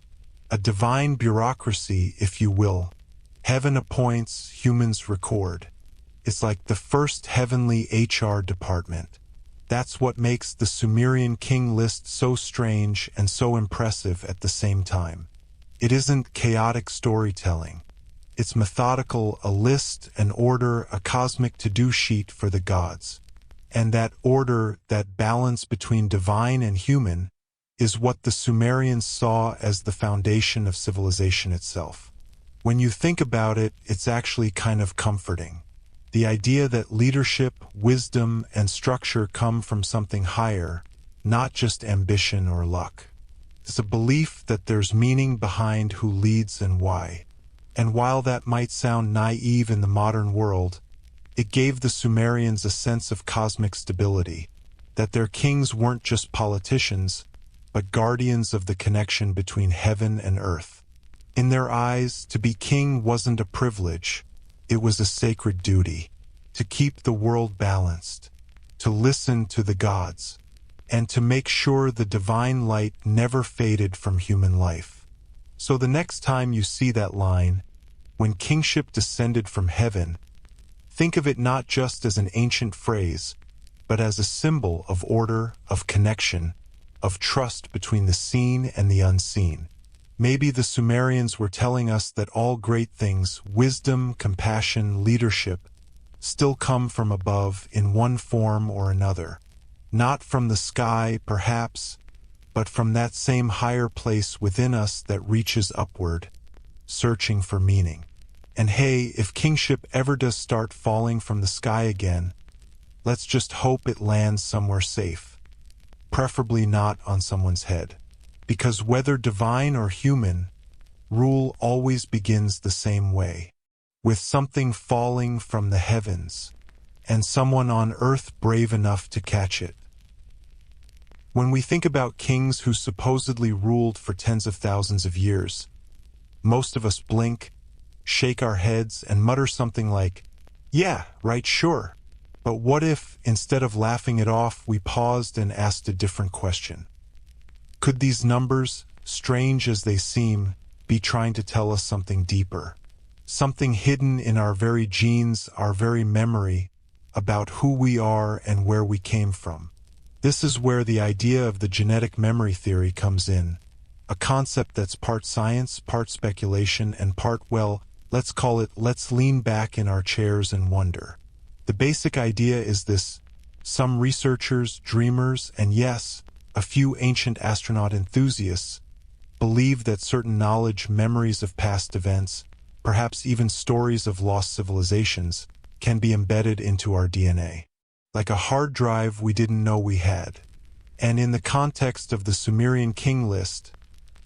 A divine bureaucracy, if you will. Heaven appoints, humans record. It's like the first heavenly HR department. That's what makes the Sumerian King List so strange and so impressive at the same time. It isn't chaotic storytelling. It's methodical, a list, an order, a cosmic to-do sheet for the gods. And that order, that balance between divine and human, is what the Sumerians saw as the foundation of civilization itself. When you think about it, it's actually kind of comforting. The idea that leadership, wisdom, and structure come from something higher, not just ambition or luck. It's a belief that there's meaning behind who leads and why. And while that might sound naive in the modern world, it gave the Sumerians a sense of cosmic stability, that their kings weren't just politicians, but guardians of the connection between heaven and earth. In their eyes, to be king wasn't a privilege, it was a sacred duty, to keep the world balanced, to listen to the gods, and to make sure the divine light never faded from human life. So the next time you see that line, when kingship descended from heaven, think of it not just as an ancient phrase, but as a symbol of order, of connection, of trust between the seen and the unseen. Maybe the Sumerians were telling us that all great things, wisdom, compassion, leadership, still come from above in one form or another. Not from the sky, perhaps, but from that same higher place within us that reaches upward, searching for meaning. And hey, if kingship ever does start falling from the sky again, let's just hope it lands somewhere safe. Preferably not on someone's head. Because whether divine or human, rule always begins the same way, with something falling from the heavens, and someone on earth brave enough to catch it. When we think about kings who supposedly ruled for tens of thousands of years, most of us blink, shake our heads, and mutter something like, "Yeah, right, sure." But what if, instead of laughing it off, we paused and asked a different question? Could these numbers, strange as they seem, be trying to tell us something deeper? Something hidden in our very genes, our very memory, about who we are and where we came from. This is where the idea of the genetic memory theory comes in, a concept that's part science, part speculation, and part, well, let's lean back in our chairs and wonder. The basic idea is this: some researchers, dreamers, and yes, a few ancient astronaut enthusiasts believe that certain knowledge, memories of past events, perhaps even stories of lost civilizations, can be embedded into our DNA, like a hard drive we didn't know we had. And in the context of the Sumerian King List,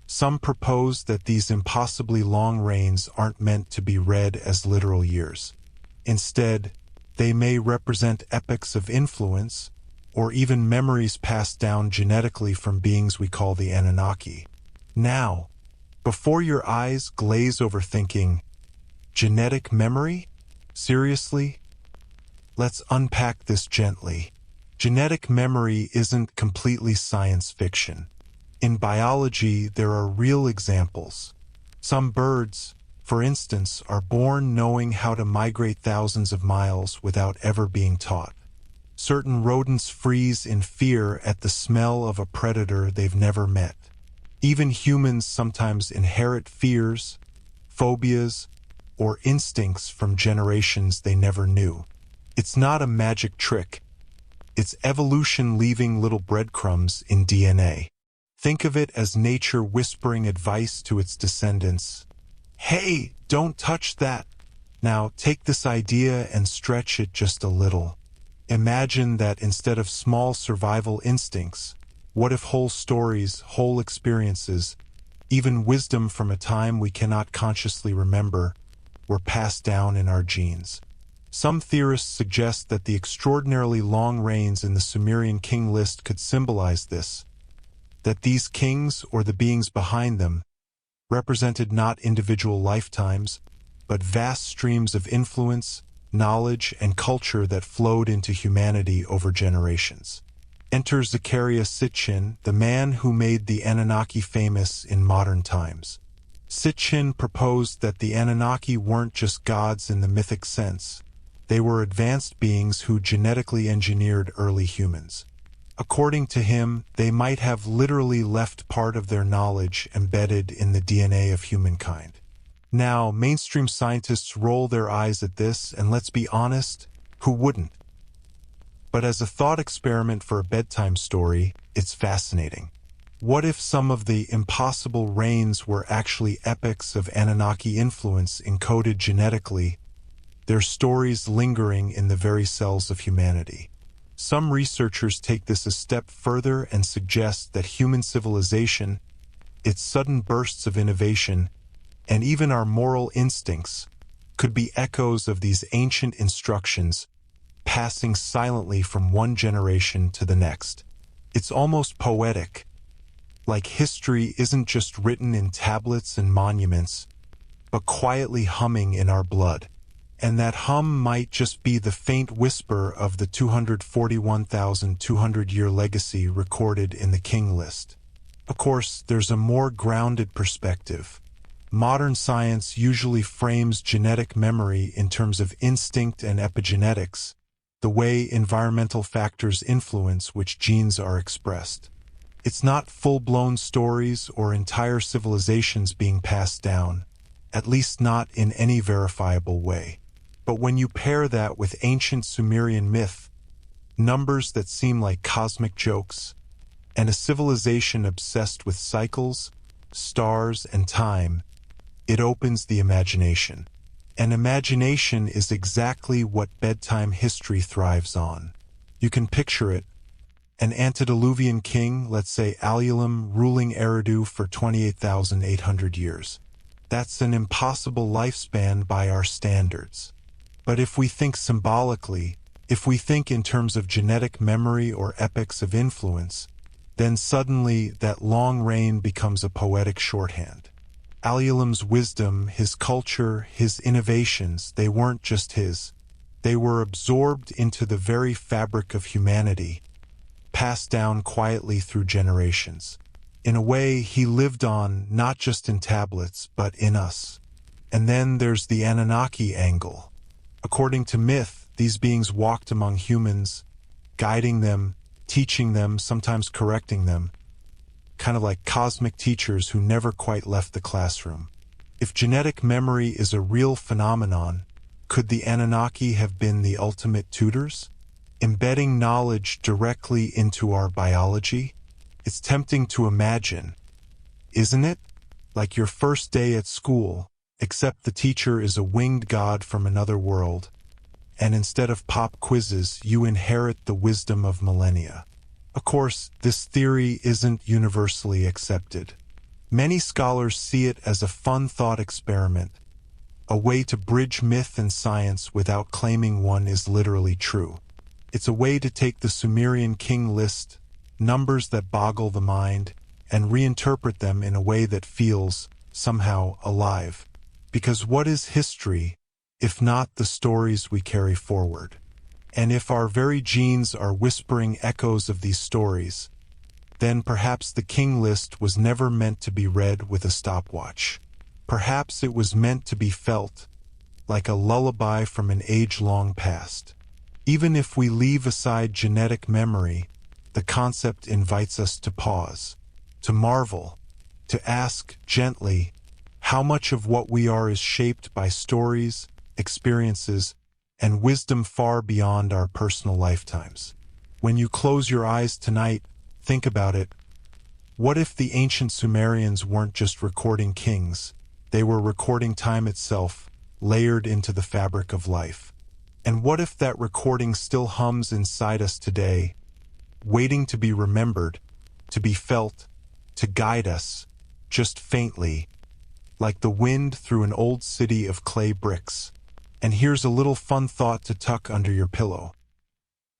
some propose that these impossibly long reigns aren't meant to be read as literal years. Instead, they may represent epochs of influence, or even memories passed down genetically from beings we call the Anunnaki. Now, before your eyes glaze over thinking, genetic memory? Seriously? Let's unpack this gently. Genetic memory isn't completely science fiction. In biology, there are real examples. Some birds, for instance, are born knowing how to migrate thousands of miles without ever being taught. Certain rodents freeze in fear at the smell of a predator they've never met. Even humans sometimes inherit fears, phobias, or instincts from generations they never knew. It's not a magic trick. It's evolution leaving little breadcrumbs in DNA. Think of it as nature whispering advice to its descendants. Hey, don't touch that. Now take this idea and stretch it just a little. Imagine that instead of small survival instincts, what if whole stories, whole experiences, even wisdom from a time we cannot consciously remember, were passed down in our genes? Some theorists suggest that the extraordinarily long reigns in the Sumerian King List could symbolize this, that these kings or the beings behind them represented not individual lifetimes, but vast streams of influence, knowledge, and culture that flowed into humanity over generations. Enter Zecharia Sitchin, the man who made the Anunnaki famous in modern times. Sitchin proposed that the Anunnaki weren't just gods in the mythic sense. They were advanced beings who genetically engineered early humans. According to him, they might have literally left part of their knowledge embedded in the DNA of humankind. Now, mainstream scientists roll their eyes at this, and let's be honest, who wouldn't? But as a thought experiment for a bedtime story, it's fascinating. What if some of the impossible reigns were actually epics of Anunnaki influence encoded genetically, their stories lingering in the very cells of humanity? Some researchers take this a step further and suggest that human civilization, its sudden bursts of innovation, and even our moral instincts could be echoes of these ancient instructions passing silently from one generation to the next. It's almost poetic, like history isn't just written in tablets and monuments, but quietly humming in our blood. And that hum might just be the faint whisper of the 241,200-year legacy recorded in the King List. Of course, there's a more grounded perspective. Modern science usually frames genetic memory in terms of instinct and epigenetics, the way environmental factors influence which genes are expressed. It's not full-blown stories or entire civilizations being passed down, at least not in any verifiable way. But when you pair that with ancient Sumerian myth, numbers that seem like cosmic jokes, and a civilization obsessed with cycles, stars, and time, it opens the imagination. And imagination is exactly what bedtime history thrives on. You can picture it. An antediluvian king, let's say Alulum, ruling Eridu for 28,800 years. That's an impossible lifespan by our standards. But if we think symbolically, if we think in terms of genetic memory or epics of influence, then suddenly that long reign becomes a poetic shorthand. Alulum's wisdom, his culture, his innovations, they weren't just his. They were absorbed into the very fabric of humanity, passed down quietly through generations. In a way, he lived on not just in tablets, but in us. And then there's the Anunnaki angle. According to myth, these beings walked among humans, guiding them, teaching them, sometimes correcting them, kind of like cosmic teachers who never quite left the classroom. If genetic memory is a real phenomenon, could the Anunnaki have been the ultimate tutors, embedding knowledge directly into our biology? It's tempting to imagine, isn't it? Like your first day at school, except the teacher is a winged god from another world, and instead of pop quizzes, you inherit the wisdom of millennia. Of course, this theory isn't universally accepted. Many scholars see it as a fun thought experiment, a way to bridge myth and science without claiming one is literally true. It's a way to take the Sumerian King List, numbers that boggle the mind, and reinterpret them in a way that feels, somehow, alive. Because what is history, if not the stories we carry forward? And if our very genes are whispering echoes of these stories, then perhaps the King List was never meant to be read with a stopwatch. Perhaps it was meant to be felt, like a lullaby from an age-long past. Even if we leave aside genetic memory, the concept invites us to pause, to marvel, to ask gently, how much of what we are is shaped by stories, experiences, and wisdom far beyond our personal lifetimes. When you close your eyes tonight, think about it. What if the ancient Sumerians weren't just recording kings? They were recording time itself, layered into the fabric of life. And what if that recording still hums inside us today, waiting to be remembered, to be felt, to guide us, just faintly, like the wind through an old city of clay bricks? And here's a little fun thought to tuck under your pillow.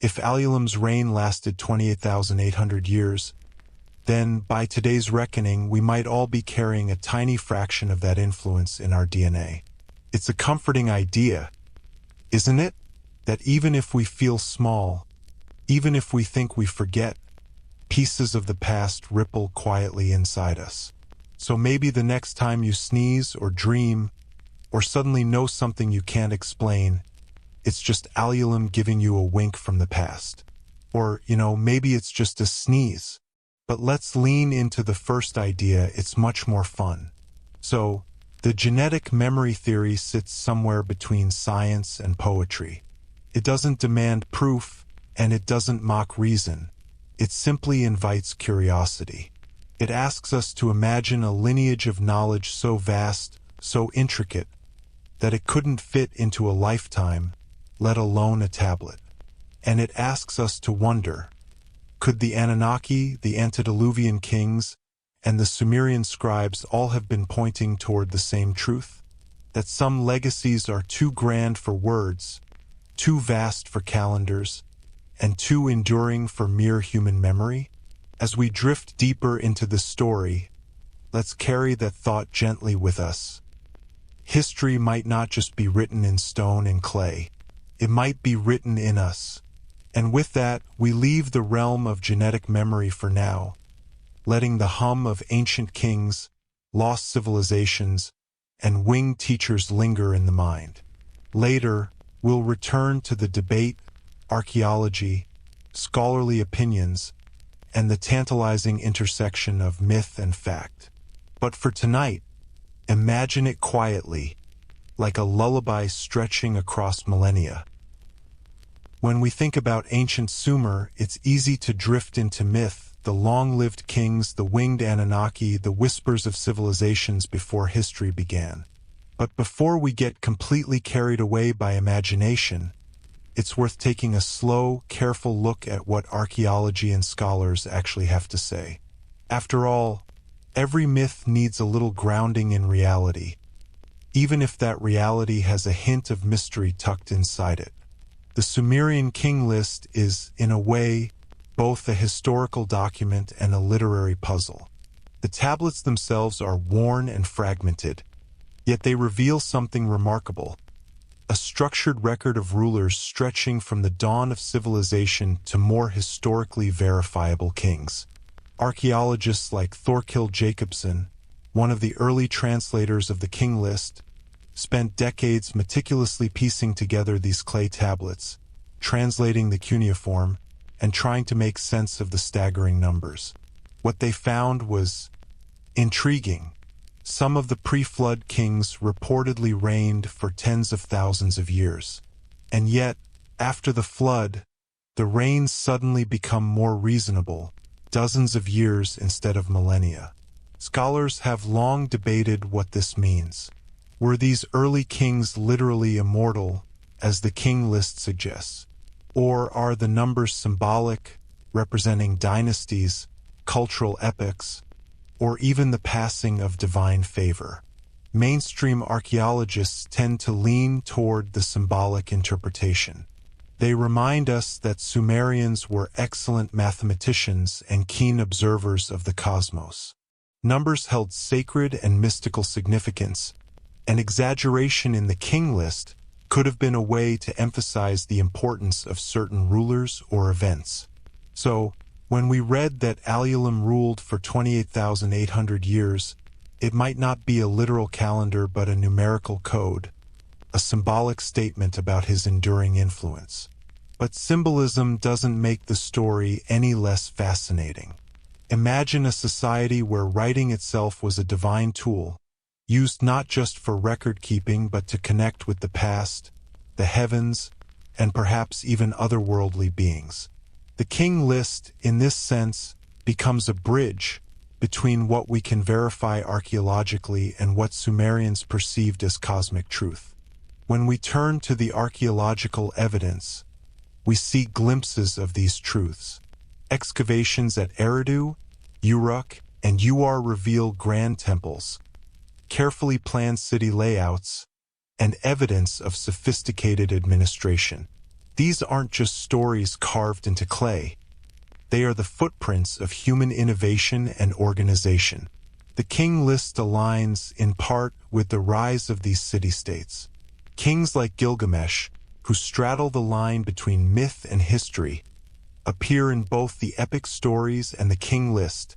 If Alulum's reign lasted 28,800 years, then by today's reckoning, we might all be carrying a tiny fraction of that influence in our DNA. It's a comforting idea, isn't it? That even if we feel small, even if we think we forget, pieces of the past ripple quietly inside us. So maybe the next time you sneeze or dream, or suddenly know something you can't explain, it's just Alulim giving you a wink from the past. Or, maybe it's just a sneeze. But let's lean into the first idea, it's much more fun. So, the genetic memory theory sits somewhere between science and poetry. It doesn't demand proof, and it doesn't mock reason. It simply invites curiosity. It asks us to imagine a lineage of knowledge so vast, so intricate, that it couldn't fit into a lifetime, let alone a tablet. And it asks us to wonder, could the Anunnaki, the antediluvian kings, and the Sumerian scribes all have been pointing toward the same truth? That some legacies are too grand for words, too vast for calendars, and too enduring for mere human memory? As we drift deeper into the story, let's carry that thought gently with us. History might not just be written in stone and clay. It might be written in us. And with that, we leave the realm of genetic memory for now, letting the hum of ancient kings, lost civilizations, and winged teachers linger in the mind. Later, we'll return to the debate, archaeology, scholarly opinions, and the tantalizing intersection of myth and fact. But for tonight, imagine it quietly, like a lullaby stretching across millennia. When we think about ancient Sumer, it's easy to drift into myth, the long-lived kings, the winged Anunnaki, the whispers of civilizations before history began. But before we get completely carried away by imagination, it's worth taking a slow, careful look at what archaeology and scholars actually have to say. After all, every myth needs a little grounding in reality, even if that reality has a hint of mystery tucked inside it. The Sumerian King List is, in a way, both a historical document and a literary puzzle. The tablets themselves are worn and fragmented, yet they reveal something remarkable. A structured record of rulers stretching from the dawn of civilization to more historically verifiable kings. Archaeologists like Thorkild Jacobsen, one of the early translators of the King List, spent decades meticulously piecing together these clay tablets, translating the cuneiform, and trying to make sense of the staggering numbers. What they found was intriguing. Some of the pre-flood kings reportedly reigned for tens of thousands of years. And yet, after the flood, the reigns suddenly become more reasonable, dozens of years instead of millennia. Scholars have long debated what this means. Were these early kings literally immortal, as the King List suggests? Or are the numbers symbolic, representing dynasties, cultural epochs, or even the passing of divine favor? Mainstream archaeologists tend to lean toward the symbolic interpretation. They remind us that Sumerians were excellent mathematicians and keen observers of the cosmos. Numbers held sacred and mystical significance. An exaggeration in the King List could have been a way to emphasize the importance of certain rulers or events. So, when we read that Alulim ruled for 28,800 years, it might not be a literal calendar but a numerical code, a symbolic statement about his enduring influence. But symbolism doesn't make the story any less fascinating. Imagine a society where writing itself was a divine tool, used not just for record-keeping but to connect with the past, the heavens, and perhaps even otherworldly beings. The King List, in this sense, becomes a bridge between what we can verify archaeologically and what Sumerians perceived as cosmic truth. When we turn to the archaeological evidence, we see glimpses of these truths. Excavations at Eridu, Uruk, and Uar reveal grand temples, carefully planned city layouts, and evidence of sophisticated administration. These aren't just stories carved into clay. They are the footprints of human innovation and organization. The King List aligns, in part, with the rise of these city-states. Kings like Gilgamesh, who straddle the line between myth and history, appear in both the epic stories and the King List,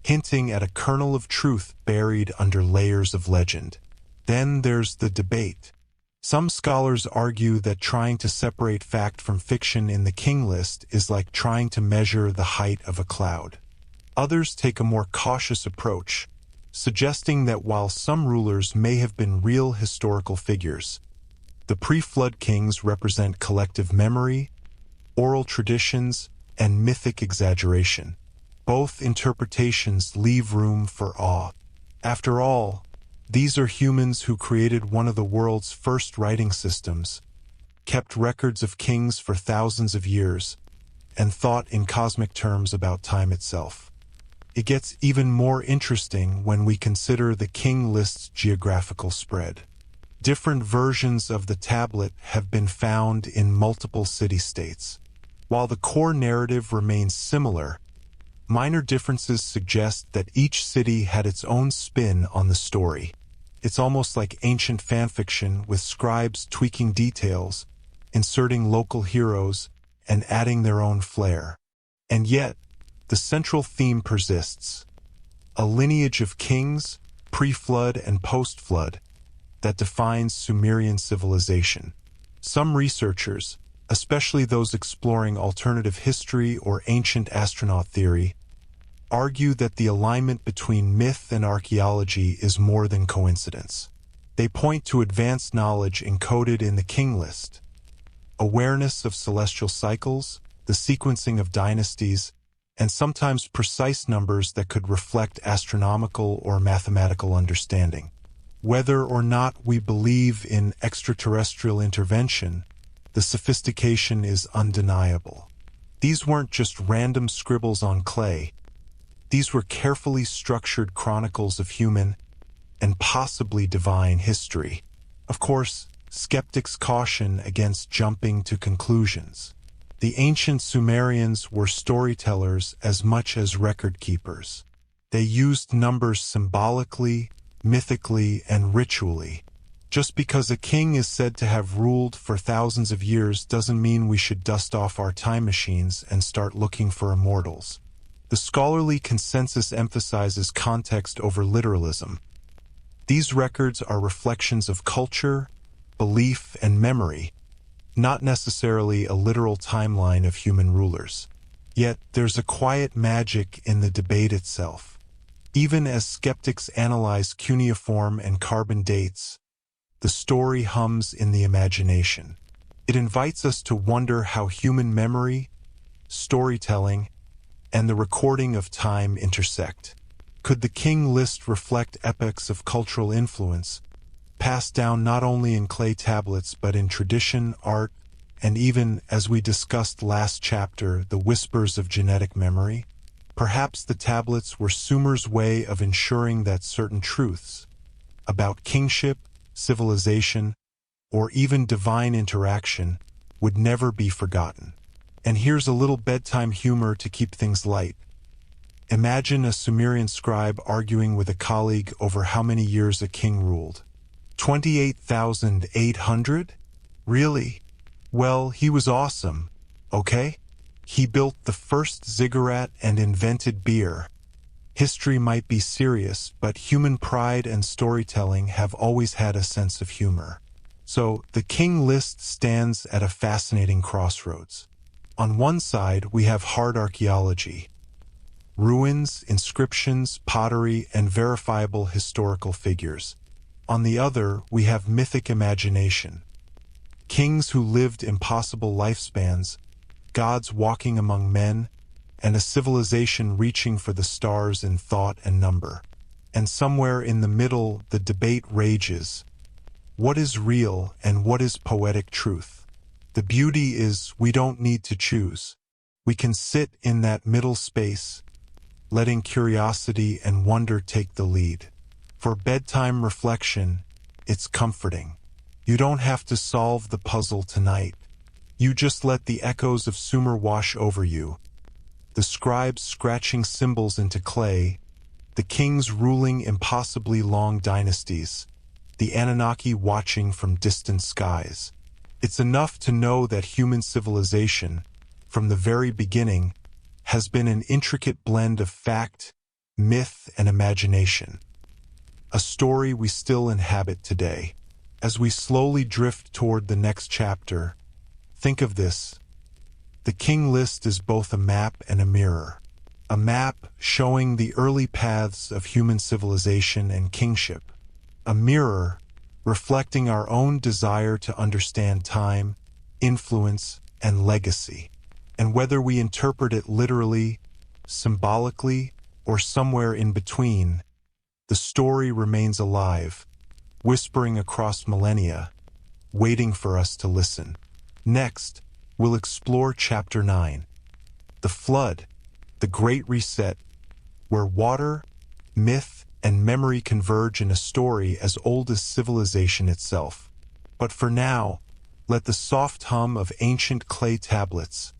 hinting at a kernel of truth buried under layers of legend. Then there's the debate. Some scholars argue that trying to separate fact from fiction in the King List is like trying to measure the height of a cloud. Others take a more cautious approach, suggesting that while some rulers may have been real historical figures, the pre-flood kings represent collective memory, oral traditions, and mythic exaggeration. Both interpretations leave room for awe. After all, these are humans who created one of the world's first writing systems, kept records of kings for thousands of years, and thought in cosmic terms about time itself. It gets even more interesting when we consider the King List's geographical spread. Different versions of the tablet have been found in multiple city-states. While the core narrative remains similar, minor differences suggest that each city had its own spin on the story. It's almost like ancient fanfiction with scribes tweaking details, inserting local heroes, and adding their own flair. And yet, the central theme persists: a lineage of kings, pre-flood and post-flood, that defines Sumerian civilization. Some researchers, especially those exploring alternative history or ancient astronaut theory, argue that the alignment between myth and archaeology is more than coincidence. They point to advanced knowledge encoded in the King List, awareness of celestial cycles, the sequencing of dynasties, and sometimes precise numbers that could reflect astronomical or mathematical understanding. Whether or not we believe in extraterrestrial intervention, the sophistication is undeniable. These weren't just random scribbles on clay. These were carefully structured chronicles of human and possibly divine history. Of course, skeptics caution against jumping to conclusions. The ancient Sumerians were storytellers as much as record keepers. They used numbers symbolically, mythically, and ritually. Just because a king is said to have ruled for thousands of years doesn't mean we should dust off our time machines and start looking for immortals. The scholarly consensus emphasizes context over literalism. These records are reflections of culture, belief, and memory, not necessarily a literal timeline of human rulers. Yet there's a quiet magic in the debate itself. Even as skeptics analyze cuneiform and carbon dates, the story hums in the imagination. It invites us to wonder how human memory, storytelling, and the recording of time intersect. Could the King List reflect epochs of cultural influence, passed down not only in clay tablets but in tradition, art, and even, as we discussed last chapter, the whispers of genetic memory? Perhaps the tablets were Sumer's way of ensuring that certain truths about kingship, civilization, or even divine interaction would never be forgotten. And here's a little bedtime humor to keep things light. Imagine a Sumerian scribe arguing with a colleague over how many years a king ruled. 28,800? Really? Well, he was awesome, okay? He built the first ziggurat and invented beer. History might be serious, but human pride and storytelling have always had a sense of humor. So, the King List stands at a fascinating crossroads. On one side, we have hard archaeology, ruins, inscriptions, pottery, and verifiable historical figures. On the other, we have mythic imagination, kings who lived impossible lifespans, gods walking among men, and a civilization reaching for the stars in thought and number. And somewhere in the middle, the debate rages. What is real and what is poetic truth? The beauty is we don't need to choose. We can sit in that middle space, letting curiosity and wonder take the lead. For bedtime reflection, it's comforting. You don't have to solve the puzzle tonight. You just let the echoes of Sumer wash over you, the scribes scratching symbols into clay, the kings ruling impossibly long dynasties, the Anunnaki watching from distant skies. It's enough to know that human civilization, from the very beginning, has been an intricate blend of fact, myth, and imagination. A story we still inhabit today. As we slowly drift toward the next chapter, think of this. The King List is both a map and a mirror. A map showing the early paths of human civilization and kingship. A mirror reflecting our own desire to understand time, influence, and legacy. And whether we interpret it literally, symbolically, or somewhere in between, the story remains alive, whispering across millennia, waiting for us to listen. Next, we'll explore Chapter 9, The Flood, the Great Reset, where water, myth, and memory converge in a story as old as civilization itself. But for now, let the soft hum of ancient clay tablets,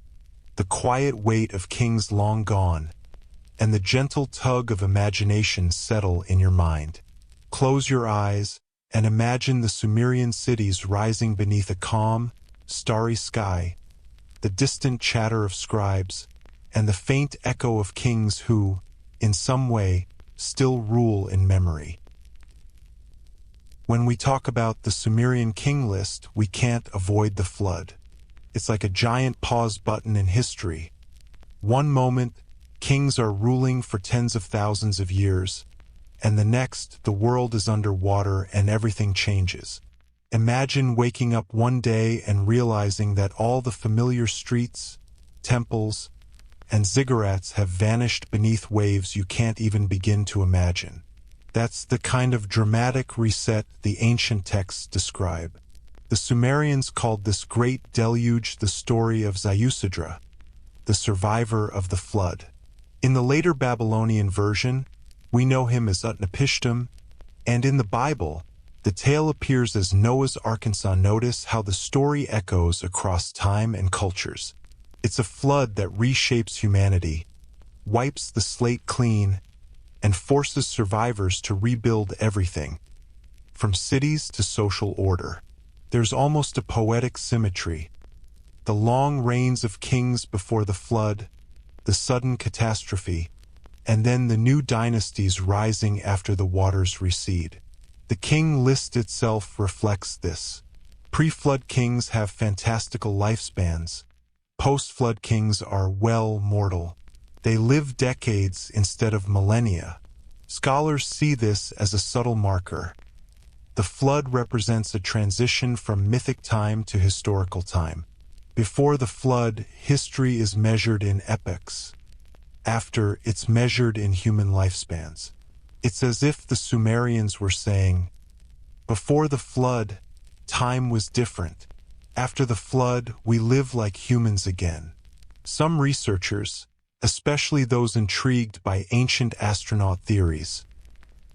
the quiet weight of kings long gone, and the gentle tug of imagination settle in your mind. Close your eyes and imagine the Sumerian cities rising beneath a calm, starry sky, the distant chatter of scribes, and the faint echo of kings who, in some way, still rule in memory. When we talk about the Sumerian King List, we can't avoid the flood. It's like a giant pause button in history. One moment, kings are ruling for tens of thousands of years, and the next, the world is under water and everything changes. Imagine waking up one day and realizing that all the familiar streets, temples, and ziggurats have vanished beneath waves you can't even begin to imagine. That's the kind of dramatic reset the ancient texts describe. The Sumerians called this great deluge the story of Ziusadra, the survivor of the flood. In the later Babylonian version, we know him as Utnapishtim, and in the Bible, the tale appears as Noah's Arkansas. Notice how the story echoes across time and cultures. It's a flood that reshapes humanity, wipes the slate clean, and forces survivors to rebuild everything, from cities to social order. There's almost a poetic symmetry. The long reigns of kings before the flood, the sudden catastrophe, and then the new dynasties rising after the waters recede. The King List itself reflects this. Pre-flood kings have fantastical lifespans. Post-flood kings are mortal. They live decades instead of millennia. Scholars see this as a subtle marker. The flood represents a transition from mythic time to historical time. Before the flood, history is measured in epochs. After, it's measured in human lifespans. It's as if the Sumerians were saying, before the flood, time was different. After the flood, we live like humans again. Some researchers, especially those intrigued by ancient astronaut theories,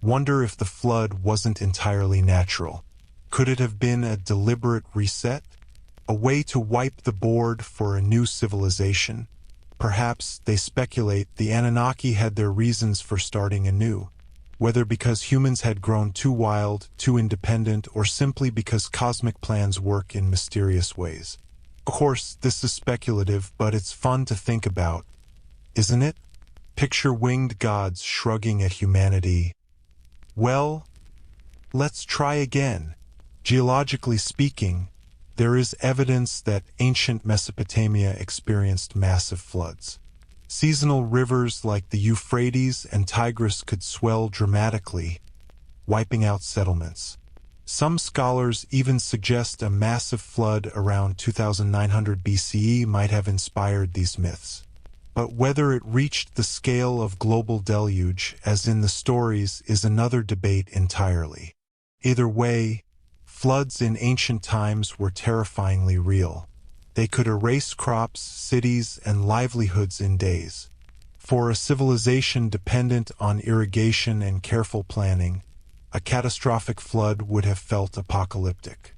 wonder if the flood wasn't entirely natural. Could it have been a deliberate reset? A way to wipe the board for a new civilization? Perhaps, they speculate, the Anunnaki had their reasons for starting anew, whether because humans had grown too wild, too independent, or simply because cosmic plans work in mysterious ways. Of course, this is speculative, but it's fun to think about, isn't it? Picture winged gods shrugging at humanity. Well, let's try again. Geologically speaking, there is evidence that ancient Mesopotamia experienced massive floods. Seasonal rivers like the Euphrates and Tigris could swell dramatically, wiping out settlements. Some scholars even suggest a massive flood around 2900 BCE might have inspired these myths. But whether it reached the scale of global deluge, as in the stories, is another debate entirely. Either way, floods in ancient times were terrifyingly real. They could erase crops, cities, and livelihoods in days. For a civilization dependent on irrigation and careful planning, a catastrophic flood would have felt apocalyptic.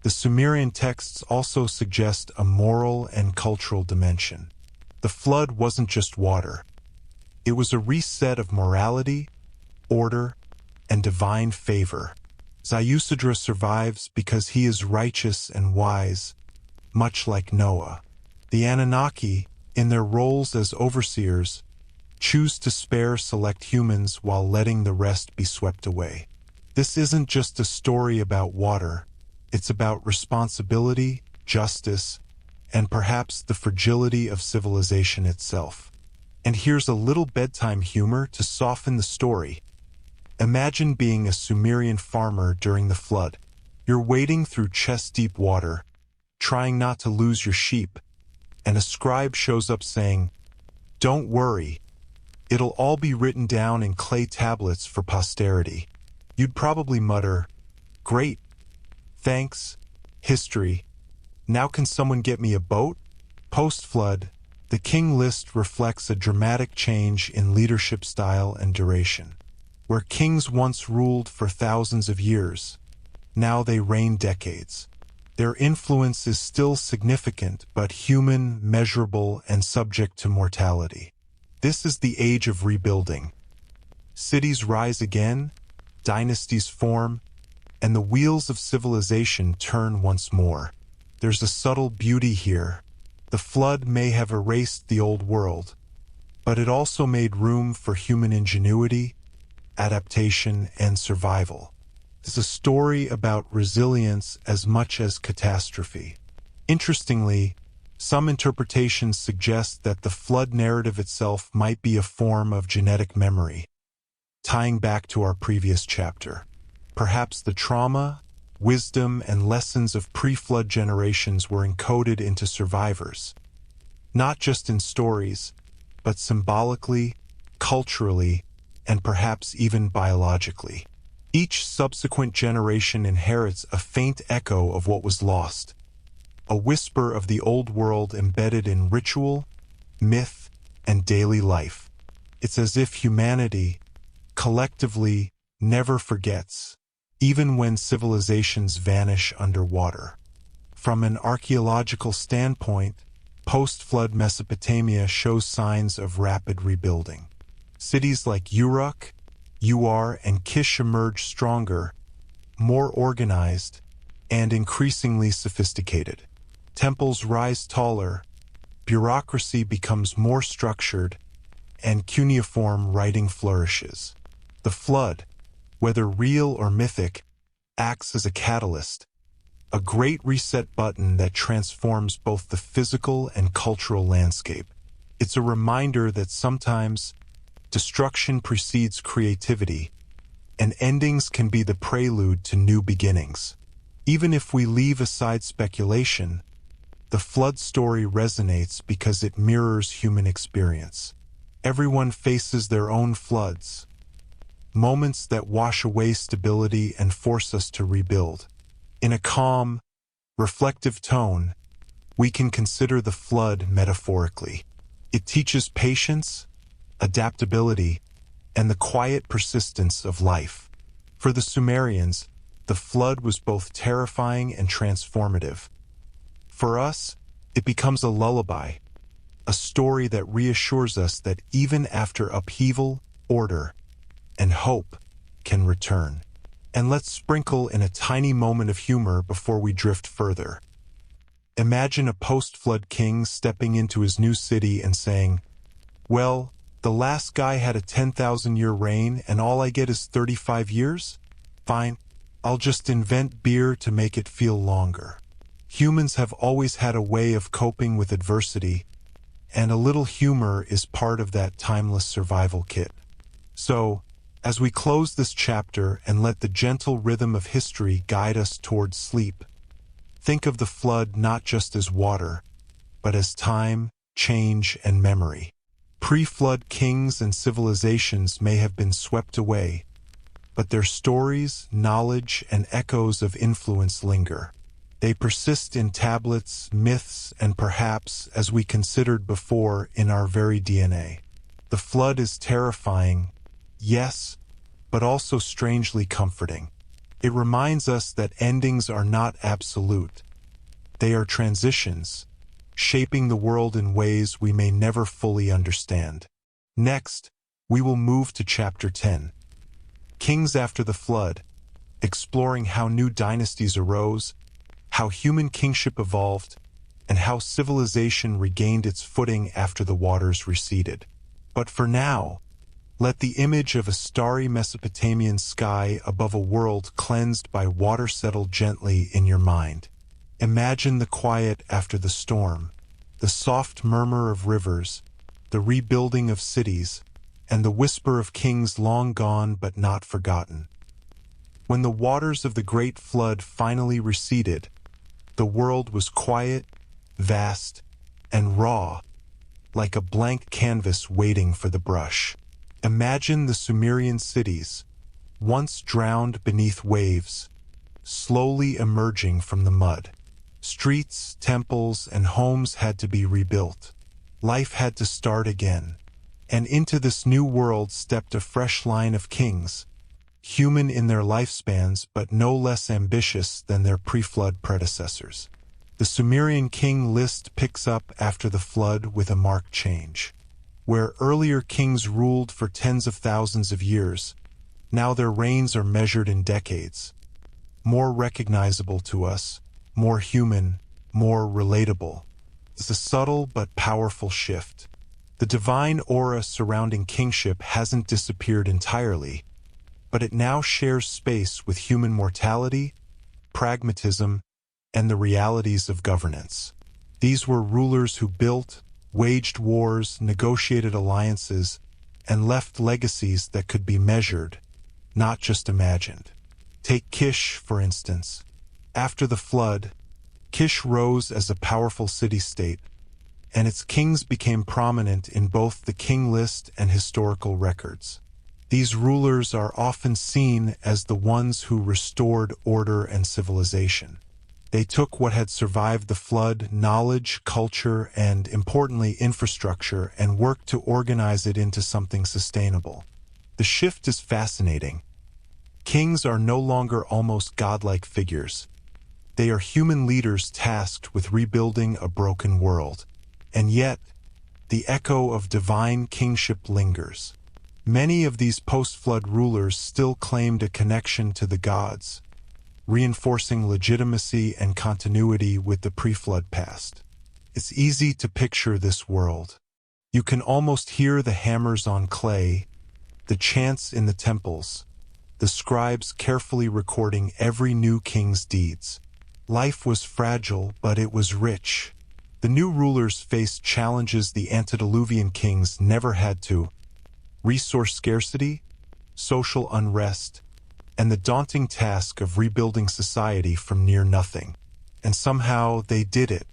The Sumerian texts also suggest a moral and cultural dimension. The flood wasn't just water. It was a reset of morality, order, and divine favor. Ziusadra survives because he is righteous and wise, much like Noah. The Anunnaki, in their roles as overseers, choose to spare select humans while letting the rest be swept away. This isn't just a story about water. It's about responsibility, justice, and perhaps the fragility of civilization itself. And here's a little bedtime humor to soften the story. Imagine being a Sumerian farmer during the flood. You're wading through chest-deep water, trying not to lose your sheep, and a scribe shows up saying, "Don't worry, it'll all be written down in clay tablets for posterity." You'd probably mutter, "Great, thanks, history. Now can someone get me a boat?" Post-flood, the King List reflects a dramatic change in leadership style and duration. Where kings once ruled for thousands of years, now they reign decades. Their influence is still significant, but human, measurable, and subject to mortality. This is the age of rebuilding. Cities rise again, dynasties form, and the wheels of civilization turn once more. There's a subtle beauty here. The flood may have erased the old world, but it also made room for human ingenuity, adaptation, and survival. It's a story about resilience as much as catastrophe. Interestingly, some interpretations suggest that the flood narrative itself might be a form of genetic memory, tying back to our previous chapter. Perhaps the trauma, wisdom, and lessons of pre-flood generations were encoded into survivors, not just in stories, but symbolically, culturally, and perhaps even biologically. Each subsequent generation inherits a faint echo of what was lost, a whisper of the old world embedded in ritual, myth, and daily life. It's as if humanity, collectively, never forgets, even when civilizations vanish underwater. From an archaeological standpoint, post-flood Mesopotamia shows signs of rapid rebuilding. Cities like Uruk, Uar, and Kish emerge stronger, more organized, and increasingly sophisticated. Temples rise taller, bureaucracy becomes more structured, and cuneiform writing flourishes. The flood, whether real or mythic, acts as a catalyst, a great reset button that transforms both the physical and cultural landscape. It's a reminder that sometimes destruction precedes creativity, and endings can be the prelude to new beginnings. Even if we leave aside speculation, the flood story resonates because it mirrors human experience. Everyone faces their own floods, moments that wash away stability and force us to rebuild. In a calm, reflective tone, we can consider the flood metaphorically. It teaches patience, adaptability, and the quiet persistence of life. For the Sumerians, the flood was both terrifying and transformative. For us, it becomes a lullaby, a story that reassures us that even after upheaval, order, and hope can return. And let's sprinkle in a tiny moment of humor before we drift further. Imagine a post-flood king stepping into his new city and saying, "Well, the last guy had a 10,000-year reign and all I get is 35 years? Fine, I'll just invent beer to make it feel longer." Humans have always had a way of coping with adversity, and a little humor is part of that timeless survival kit. So, as we close this chapter and let the gentle rhythm of history guide us towards sleep, think of the flood not just as water, but as time, change, and memory. Pre-flood kings and civilizations may have been swept away, but their stories, knowledge, and echoes of influence linger. They persist in tablets, myths, and perhaps, as we considered before, in our very DNA. The flood is terrifying, yes, but also strangely comforting. It reminds us that endings are not absolute. They are transitions, shaping the world in ways we may never fully understand. Next, we will move to Chapter 10, Kings After the Flood, exploring how new dynasties arose, how human kingship evolved, and how civilization regained its footing after the waters receded. But for now, let the image of a starry Mesopotamian sky above a world cleansed by water settle gently in your mind. Imagine the quiet after the storm, the soft murmur of rivers, the rebuilding of cities, and the whisper of kings long gone but not forgotten. When the waters of the Great Flood finally receded, the world was quiet, vast, and raw, like a blank canvas waiting for the brush. Imagine the Sumerian cities, once drowned beneath waves, slowly emerging from the mud. Streets, temples, and homes had to be rebuilt. Life had to start again. And into this new world stepped a fresh line of kings, human in their lifespans but no less ambitious than their pre-flood predecessors. The Sumerian King List picks up after the flood with a marked change. Where earlier kings ruled for tens of thousands of years, now their reigns are measured in decades. More recognizable to us, more human, more relatable. It's a subtle but powerful shift. The divine aura surrounding kingship hasn't disappeared entirely, but it now shares space with human mortality, pragmatism, and the realities of governance. These were rulers who built, waged wars, negotiated alliances, and left legacies that could be measured, not just imagined. Take Kish, for instance. After the flood, Kish rose as a powerful city-state, and its kings became prominent in both the king list and historical records. These rulers are often seen as the ones who restored order and civilization. They took what had survived the flood, knowledge, culture, and, importantly, infrastructure, and worked to organize it into something sustainable. The shift is fascinating. Kings are no longer almost godlike figures. They are human leaders tasked with rebuilding a broken world. And yet, the echo of divine kingship lingers. Many of these post-flood rulers still claimed a connection to the gods, reinforcing legitimacy and continuity with the pre-flood past. It's easy to picture this world. You can almost hear the hammers on clay, the chants in the temples, the scribes carefully recording every new king's deeds. Life was fragile, but it was rich. The new rulers faced challenges the antediluvian kings never had to: resource scarcity, social unrest, and the daunting task of rebuilding society from near nothing. And somehow they did it.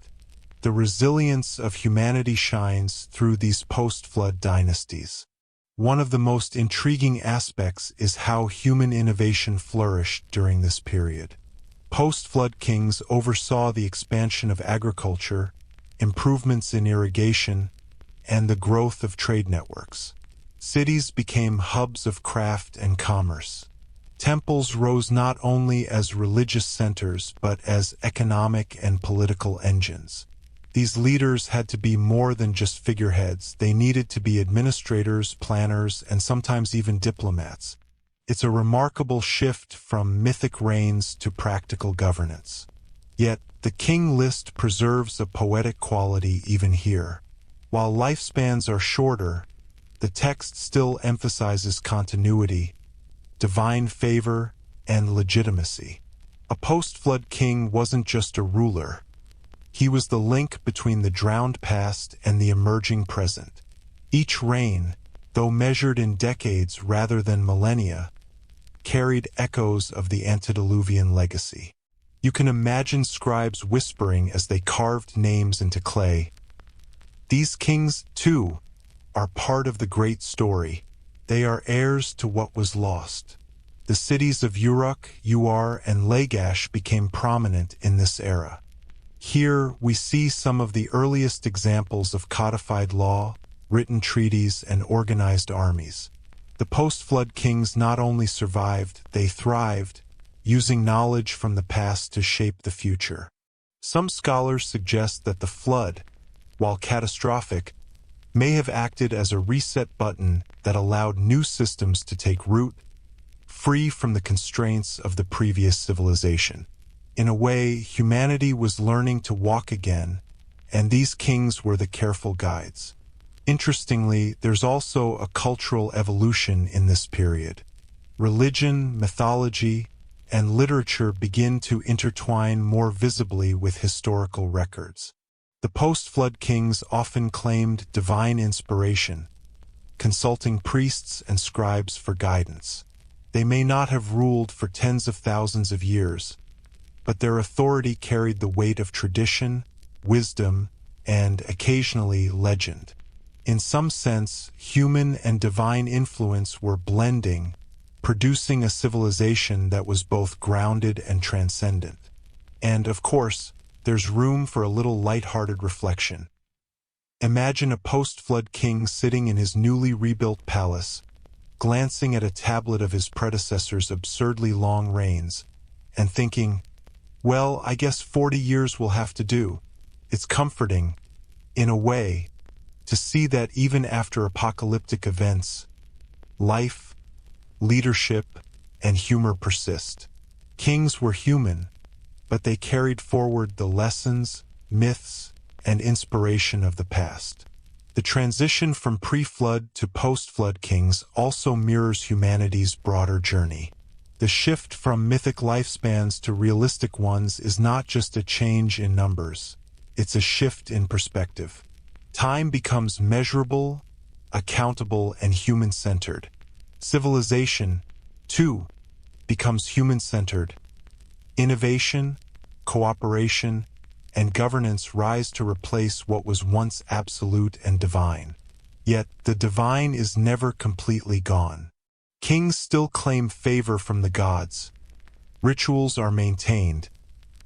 The resilience of humanity shines through these post-flood dynasties. One of the most intriguing aspects is how human innovation flourished during this period. Post-flood kings oversaw the expansion of agriculture, improvements in irrigation, and the growth of trade networks. Cities became hubs of craft and commerce. Temples rose not only as religious centers but as economic and political engines. These leaders had to be more than just figureheads. They needed to be administrators, planners, and sometimes even diplomats. It's a remarkable shift from mythic reigns to practical governance. Yet, the King List preserves a poetic quality even here. While lifespans are shorter, the text still emphasizes continuity, divine favor, and legitimacy. A post-flood king wasn't just a ruler. He was the link between the drowned past and the emerging present. Each reign, though measured in decades rather than millennia, carried echoes of the antediluvian legacy. You can imagine scribes whispering as they carved names into clay. These kings, too, are part of the great story. They are heirs to what was lost. The cities of Uruk, Uar, and Lagash became prominent in this era. Here we see some of the earliest examples of codified law, written treaties, and organized armies. The post-flood kings not only survived, they thrived, using knowledge from the past to shape the future. Some scholars suggest that the flood, while catastrophic, may have acted as a reset button that allowed new systems to take root, free from the constraints of the previous civilization. In a way, humanity was learning to walk again, and these kings were the careful guides. Interestingly, there's also a cultural evolution in this period. Religion, mythology, and literature begin to intertwine more visibly with historical records. The post-flood kings often claimed divine inspiration, consulting priests and scribes for guidance. They may not have ruled for tens of thousands of years, but their authority carried the weight of tradition, wisdom, and occasionally legend. In some sense, human and divine influence were blending, producing a civilization that was both grounded and transcendent. And, of course, there's room for a little light-hearted reflection. Imagine a post-flood king sitting in his newly rebuilt palace, glancing at a tablet of his predecessor's absurdly long reigns, and thinking, well, I guess 40 years will have to do. It's comforting, in a way, to see that even after apocalyptic events, life, leadership, and humor persist. Kings were human, but they carried forward the lessons, myths, and inspiration of the past. The transition from pre-flood to post-flood kings also mirrors humanity's broader journey. The shift from mythic lifespans to realistic ones is not just a change in numbers, it's a shift in perspective. Time becomes measurable, accountable, and human-centered. Civilization, too, becomes human-centered. Innovation, cooperation, and governance rise to replace what was once absolute and divine. Yet, the divine is never completely gone. Kings still claim favor from the gods, rituals are maintained,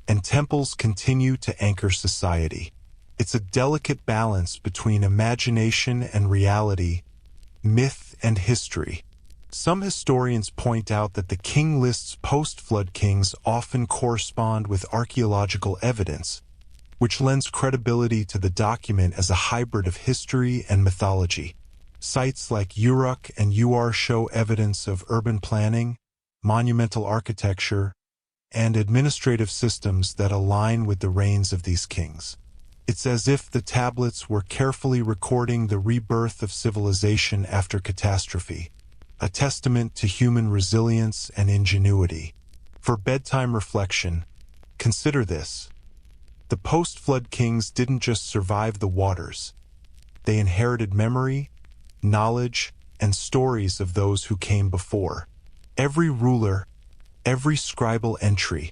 and temples continue to anchor society. It's a delicate balance between imagination and reality, myth and history. Some historians point out that the king list's post-flood kings often correspond with archaeological evidence, which lends credibility to the document as a hybrid of history and mythology. Sites like Uruk and Uar show evidence of urban planning, monumental architecture, and administrative systems that align with the reigns of these kings. It's as if the tablets were carefully recording the rebirth of civilization after catastrophe, a testament to human resilience and ingenuity. For bedtime reflection, consider this. The post-flood kings didn't just survive the waters. They inherited memory, knowledge, and stories of those who came before. Every ruler, every scribal entry,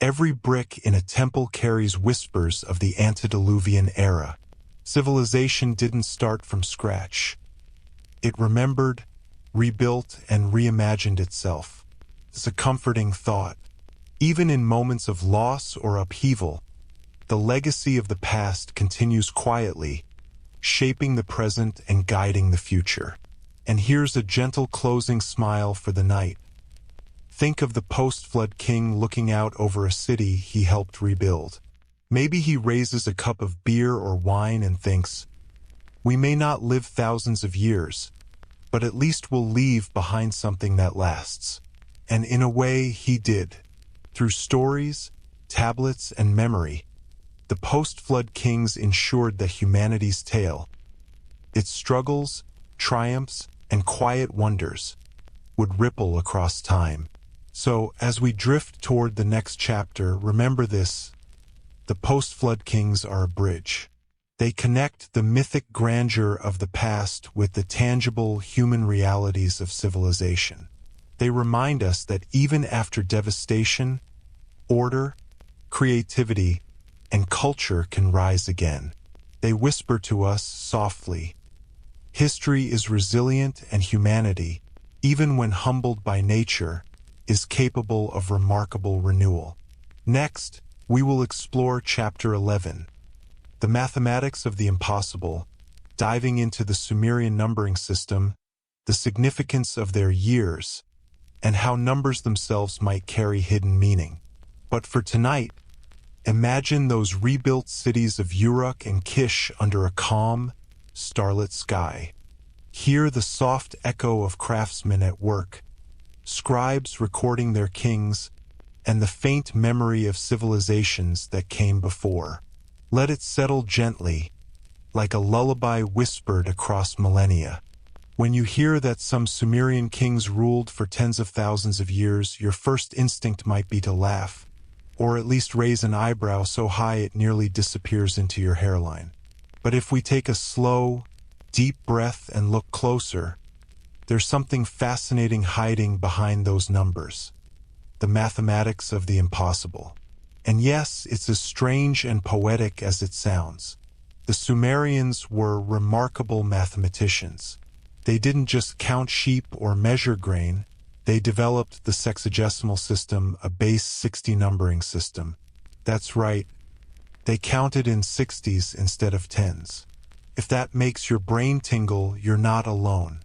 every brick in a temple carries whispers of the antediluvian era. Civilization didn't start from scratch. It remembered, rebuilt, and reimagined itself. It's a comforting thought. Even in moments of loss or upheaval, the legacy of the past continues quietly, shaping the present and guiding the future. And here's a gentle closing smile for the night. Think of the post-flood king looking out over a city he helped rebuild. Maybe he raises a cup of beer or wine and thinks, we may not live thousands of years, but at least we'll leave behind something that lasts. And in a way, he did. Through stories, tablets, and memory, the post-flood kings ensured that humanity's tale, its struggles, triumphs, and quiet wonders, would ripple across time. So, as we drift toward the next chapter, remember this: the post-flood kings are a bridge. They connect the mythic grandeur of the past with the tangible human realities of civilization. They remind us that even after devastation, order, creativity, and culture can rise again. They whisper to us softly, history is resilient and humanity, even when humbled by nature, is capable of remarkable renewal. Next, we will explore Chapter 11, the mathematics of the impossible, diving into the Sumerian numbering system, the significance of their years, and how numbers themselves might carry hidden meaning. But for tonight, Imagine those rebuilt cities of Uruk and Kish under a calm, starlit sky. Hear the soft echo of craftsmen at work, scribes recording their kings, and the faint memory of civilizations that came before. Let it settle gently, like a lullaby whispered across millennia. When you hear that some Sumerian kings ruled for tens of thousands of years, your first instinct might be to laugh, or at least raise an eyebrow so high it nearly disappears into your hairline. But if we take a slow, deep breath and look closer, there's something fascinating hiding behind those numbers. The mathematics of the impossible. And yes, it's as strange and poetic as it sounds. The Sumerians were remarkable mathematicians. They didn't just count sheep or measure grain, they developed the sexagesimal system, a base 60 numbering system. That's right, they counted in 60s instead of 10s. If that makes your brain tingle, you're not alone.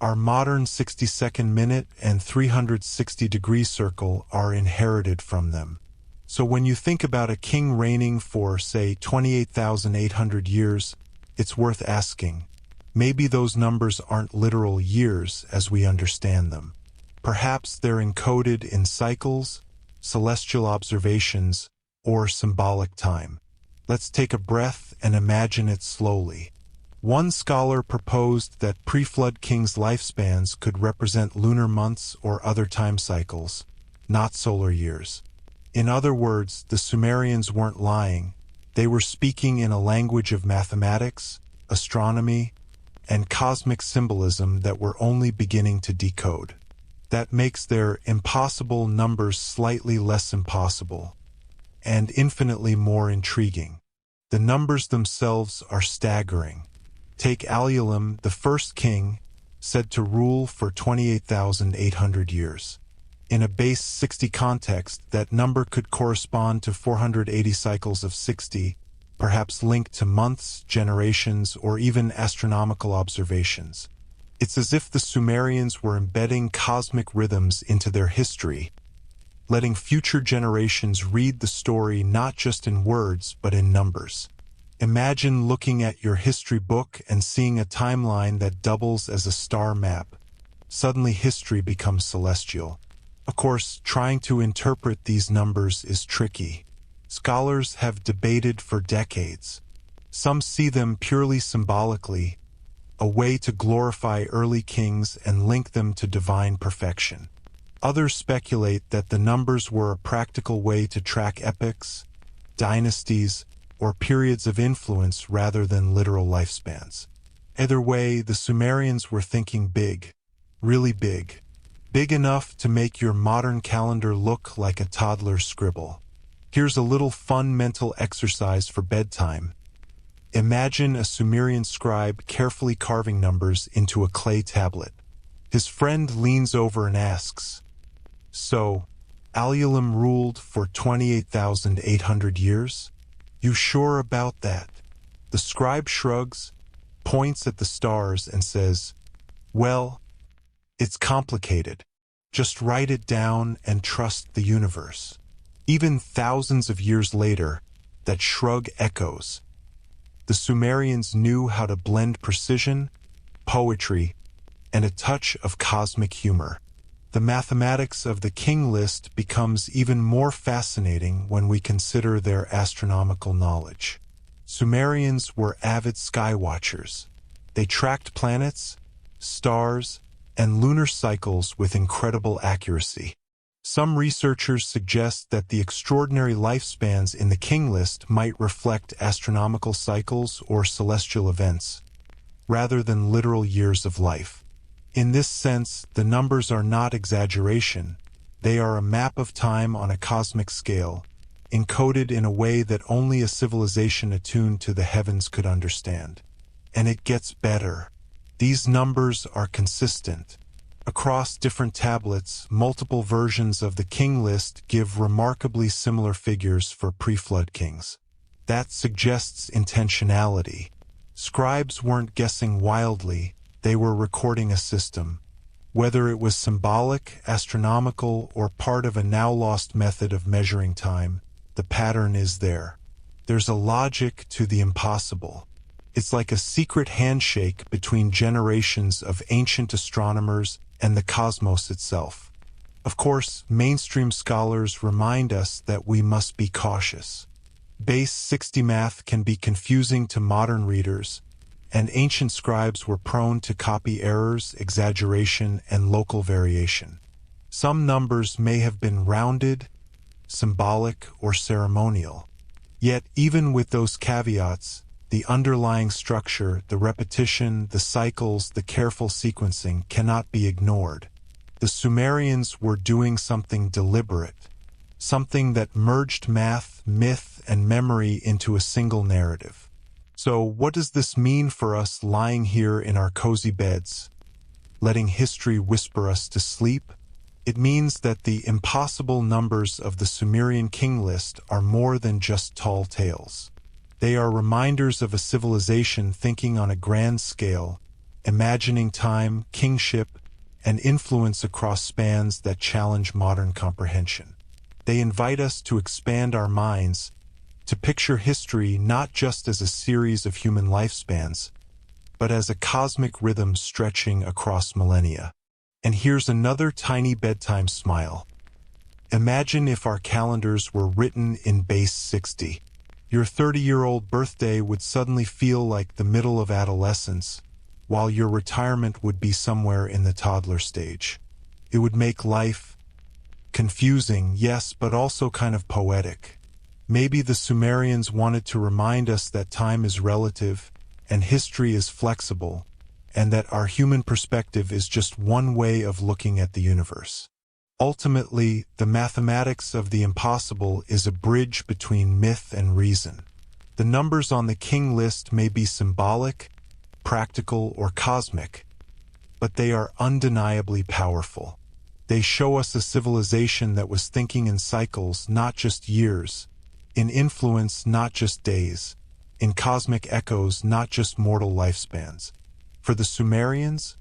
Our modern 60-second minute and 360-degree circle are inherited from them. So when you think about a king reigning for, say, 28,800 years, it's worth asking, maybe those numbers aren't literal years as we understand them. Perhaps they're encoded in cycles, celestial observations, or symbolic time. Let's take a breath and imagine it slowly. One scholar proposed that pre-flood kings' lifespans could represent lunar months or other time cycles, not solar years. In other words, the Sumerians weren't lying. They were speaking in a language of mathematics, astronomy, and cosmic symbolism that we're only beginning to decode. That makes their impossible numbers slightly less impossible, and infinitely more intriguing. The numbers themselves are staggering. Take Alulim, the first king, said to rule for 28,800 years. In a base 60 context, that number could correspond to 480 cycles of 60, perhaps linked to months, generations, or even astronomical observations. It's as if the Sumerians were embedding cosmic rhythms into their history, letting future generations read the story not just in words but in numbers. Imagine looking at your history book and seeing a timeline that doubles as a star map. Suddenly history becomes celestial. Of course, trying to interpret these numbers is tricky. Scholars have debated for decades. Some see them purely symbolically, a way to glorify early kings and link them to divine perfection. Others speculate that the numbers were a practical way to track epochs, dynasties, or periods of influence rather than literal lifespans. Either way, the Sumerians were thinking big, really big. Big enough to make your modern calendar look like a toddler's scribble. Here's a little fun mental exercise for bedtime. Imagine a Sumerian scribe carefully carving numbers into a clay tablet. His friend leans over and asks, "So, Alulim ruled for 28,800 years? You sure about that?" The scribe shrugs, points at the stars, and says, "Well, it's complicated. Just write it down and trust the universe." Even thousands of years later, that shrug echoes. The Sumerians knew how to blend precision, poetry, and a touch of cosmic humor. The mathematics of the King List becomes even more fascinating when we consider their astronomical knowledge. Sumerians were avid sky watchers. They tracked planets, stars, and lunar cycles with incredible accuracy. Some researchers suggest that the extraordinary lifespans in the King List might reflect astronomical cycles or celestial events, rather than literal years of life. In this sense, the numbers are not exaggeration. They are a map of time on a cosmic scale, encoded in a way that only a civilization attuned to the heavens could understand. And it gets better. These numbers are consistent. Across different tablets, multiple versions of the King List give remarkably similar figures for pre-flood kings. That suggests intentionality. Scribes weren't guessing wildly, they were recording a system. Whether it was symbolic, astronomical, or part of a now-lost method of measuring time, the pattern is there. There's a logic to the impossible. It's like a secret handshake between generations of ancient astronomers and the cosmos itself. Of course, mainstream scholars remind us that we must be cautious. Base 60 math can be confusing to modern readers, and ancient scribes were prone to copy errors, exaggeration, and local variation. Some numbers may have been rounded, symbolic, or ceremonial. Yet, even with those caveats, the underlying structure, the repetition, the cycles, the careful sequencing cannot be ignored. The Sumerians were doing something deliberate, something that merged math, myth, and memory into a single narrative. So, what does this mean for us lying here in our cozy beds, letting history whisper us to sleep? It means that the impossible numbers of the Sumerian King List are more than just tall tales. They are reminders of a civilization thinking on a grand scale, imagining time, kingship, and influence across spans that challenge modern comprehension. They invite us to expand our minds, to picture history not just as a series of human lifespans, but as a cosmic rhythm stretching across millennia. And here's another tiny bedtime smile. Imagine if our calendars were written in base 60. Your 30-year-old birthday would suddenly feel like the middle of adolescence, while your retirement would be somewhere in the toddler stage. It would make life confusing, yes, but also kind of poetic. Maybe the Sumerians wanted to remind us that time is relative and history is flexible, and that our human perspective is just one way of looking at the universe. Ultimately, the mathematics of the impossible is a bridge between myth and reason. The numbers on the King List may be symbolic, practical, or cosmic, but they are undeniably powerful. They show us a civilization that was thinking in cycles, not just years, in influence, not just days, in cosmic echoes, not just mortal lifespans. For the Sumerians,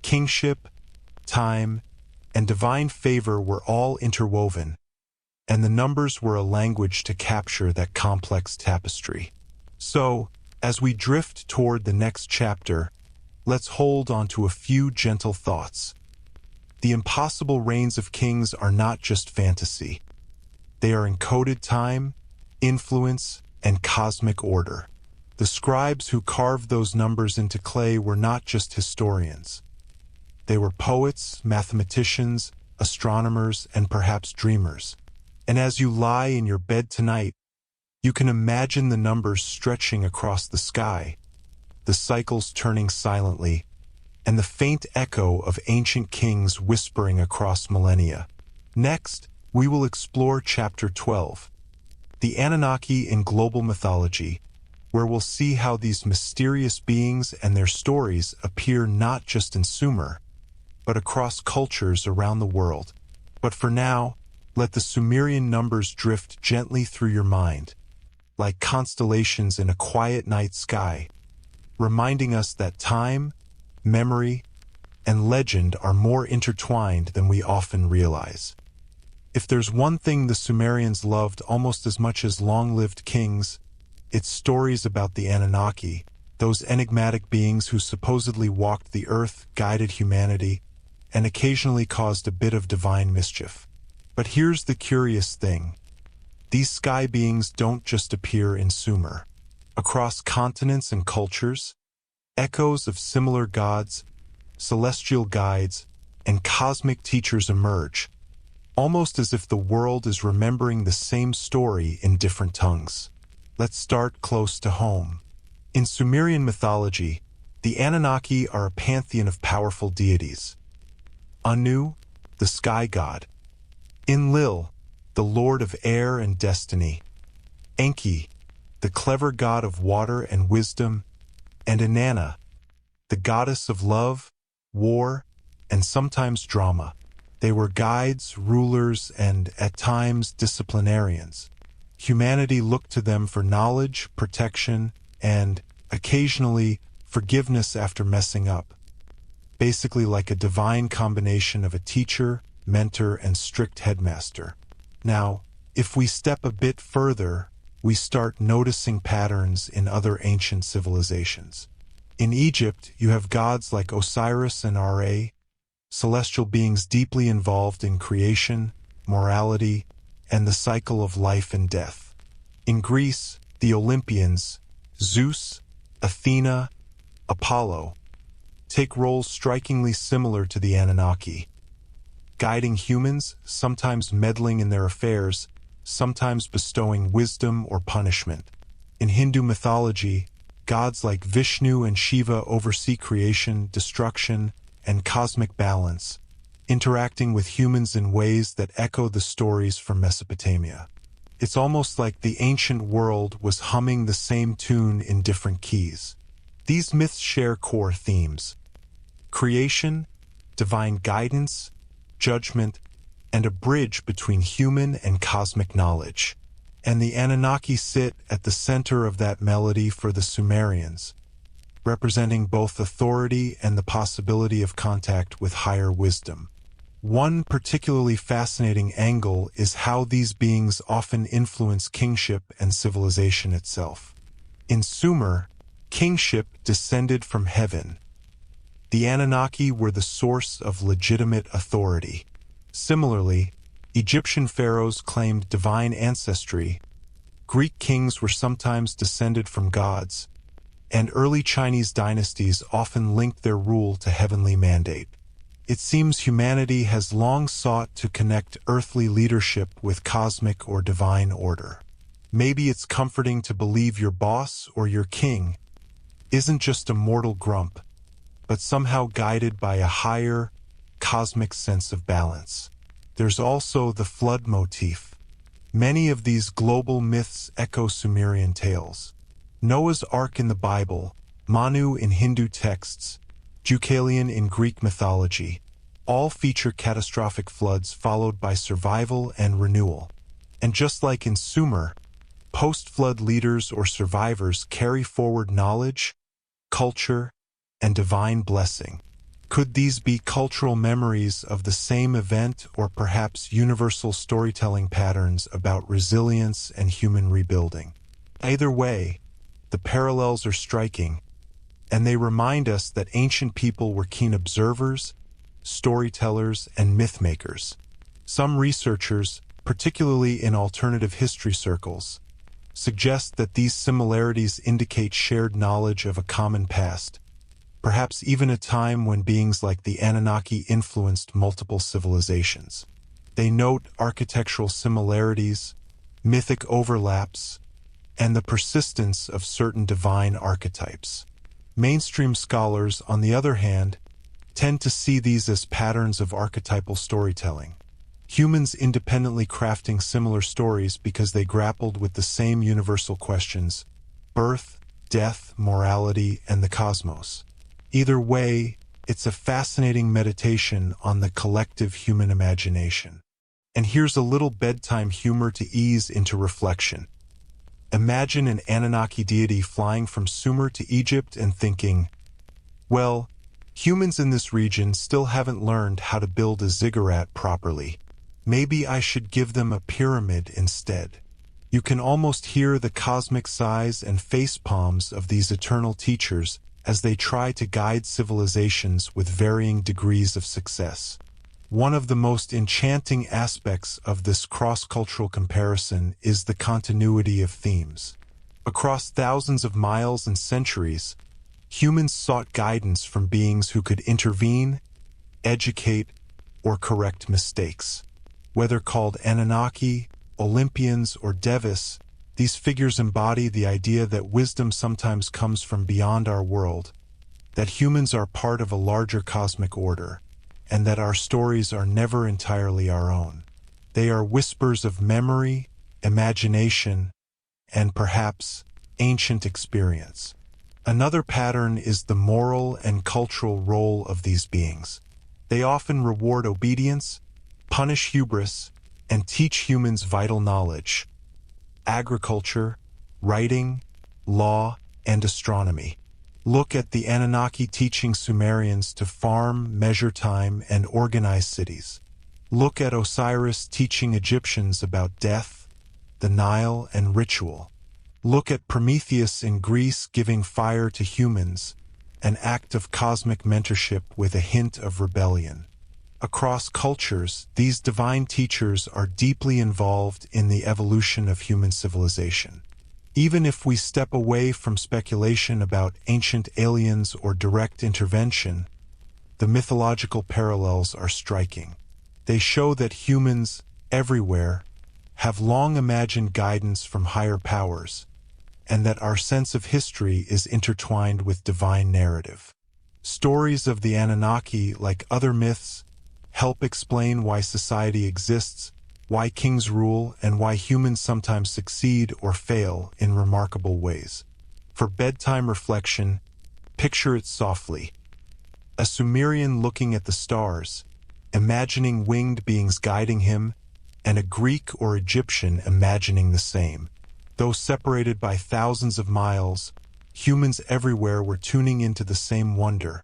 kingship, time, and divine favor were all interwoven, and the numbers were a language to capture that complex tapestry. So, as we drift toward the next chapter, let's hold on to a few gentle thoughts. The impossible reigns of kings are not just fantasy. They are encoded time, influence, and cosmic order. The scribes who carved those numbers into clay were not just historians. They were poets, mathematicians, astronomers, and perhaps dreamers. And as you lie in your bed tonight, you can imagine the numbers stretching across the sky, the cycles turning silently, and the faint echo of ancient kings whispering across millennia. Next, we will explore Chapter 12, the Anunnaki in Global Mythology, where we'll see how these mysterious beings and their stories appear not just in Sumer, but across cultures around the world. But for now, let the Sumerian numbers drift gently through your mind, like constellations in a quiet night sky, reminding us that time, memory, and legend are more intertwined than we often realize. If there's one thing the Sumerians loved almost as much as long-lived kings, it's stories about the Anunnaki, those enigmatic beings who supposedly walked the earth, guided humanity, and occasionally caused a bit of divine mischief. But here's the curious thing. These sky beings don't just appear in Sumer. Across continents and cultures, echoes of similar gods, celestial guides, and cosmic teachers emerge, almost as if the world is remembering the same story in different tongues. Let's start close to home. In Sumerian mythology, the Anunnaki are a pantheon of powerful deities. Anu, the sky god. Enlil, the lord of air and destiny. Enki, the clever god of water and wisdom. And Inanna, the goddess of love, war, and sometimes drama. They were guides, rulers, and, at times, disciplinarians. Humanity looked to them for knowledge, protection, and, occasionally, forgiveness after messing up. Basically like a divine combination of a teacher, mentor, and strict headmaster. Now, If we step a bit further, we start noticing patterns in other ancient civilizations. In Egypt, you have gods like Osiris and Ra, celestial beings deeply involved in creation, morality, and the cycle of life and death. In Greece, the Olympians, Zeus, Athena, Apollo, take roles strikingly similar to the Anunnaki, guiding humans, sometimes meddling in their affairs, sometimes bestowing wisdom or punishment. In Hindu mythology, gods like Vishnu and Shiva oversee creation, destruction, and cosmic balance, interacting with humans in ways that echo the stories from Mesopotamia. It's almost like the ancient world was humming the same tune in different keys. These myths share core themes: creation, divine guidance, judgment, and a bridge between human and cosmic knowledge. And the Anunnaki sit at the center of that melody for the Sumerians, representing both authority and the possibility of contact with higher wisdom. One particularly fascinating angle is how these beings often influence kingship and civilization itself. In Sumer, kingship descended from heaven. The Anunnaki were the source of legitimate authority. Similarly, Egyptian pharaohs claimed divine ancestry, Greek kings were sometimes descended from gods, and early Chinese dynasties often linked their rule to heavenly mandate. It seems humanity has long sought to connect earthly leadership with cosmic or divine order. Maybe it's comforting to believe your boss or your king isn't just a mortal grump, but somehow guided by a higher, cosmic sense of balance. There's also the flood motif. Many of these global myths echo Sumerian tales. Noah's Ark in the Bible, Manu in Hindu texts, Deucalion in Greek mythology, all feature catastrophic floods followed by survival and renewal. And just like in Sumer, post-flood leaders or survivors carry forward knowledge, culture, and divine blessing. Could these be cultural memories of the same event or perhaps universal storytelling patterns about resilience and human rebuilding? Either way, the parallels are striking, and they remind us that ancient people were keen observers, storytellers, and myth-makers. Some researchers, particularly in alternative history circles, suggest that these similarities indicate shared knowledge of a common past, perhaps even a time when beings like the Anunnaki influenced multiple civilizations. They note architectural similarities, mythic overlaps, and the persistence of certain divine archetypes. Mainstream scholars, on the other hand, tend to see these as patterns of archetypal storytelling. Humans independently crafting similar stories because they grappled with the same universal questions: birth, death, morality, and the cosmos. Either way, it's a fascinating meditation on the collective human imagination. And here's a little bedtime humor to ease into reflection. Imagine an Anunnaki deity flying from Sumer to Egypt and thinking, well, humans in this region still haven't learned how to build a ziggurat properly. Maybe I should give them a pyramid instead. You can almost hear the cosmic sighs and facepalms of these eternal teachers as they try to guide civilizations with varying degrees of success. One of the most enchanting aspects of this cross-cultural comparison is the continuity of themes. Across thousands of miles and centuries, humans sought guidance from beings who could intervene, educate, or correct mistakes. Whether called Anunnaki, Olympians, or Devis, these figures embody the idea that wisdom sometimes comes from beyond our world, that humans are part of a larger cosmic order, and that our stories are never entirely our own. They are whispers of memory, imagination, and perhaps ancient experience. Another pattern is the moral and cultural role of these beings. They often reward obedience, punish hubris, and teach humans vital knowledge: agriculture, writing, law, and astronomy. Look at the Anunnaki teaching Sumerians to farm, measure time, and organize cities. Look at Osiris teaching Egyptians about death, the Nile, and ritual. Look at Prometheus in Greece giving fire to humans, an act of cosmic mentorship with a hint of rebellion. Across cultures, these divine teachers are deeply involved in the evolution of human civilization. Even if we step away from speculation about ancient aliens or direct intervention, the mythological parallels are striking. They show that humans, everywhere, have long imagined guidance from higher powers, and that our sense of history is intertwined with divine narrative. Stories of the Anunnaki, like other myths, help explain why society exists, why kings rule, and why humans sometimes succeed or fail in remarkable ways. For bedtime reflection, picture it softly. A Sumerian looking at the stars, imagining winged beings guiding him, and a Greek or Egyptian imagining the same. Though separated by thousands of miles, humans everywhere were tuning into the same wonder,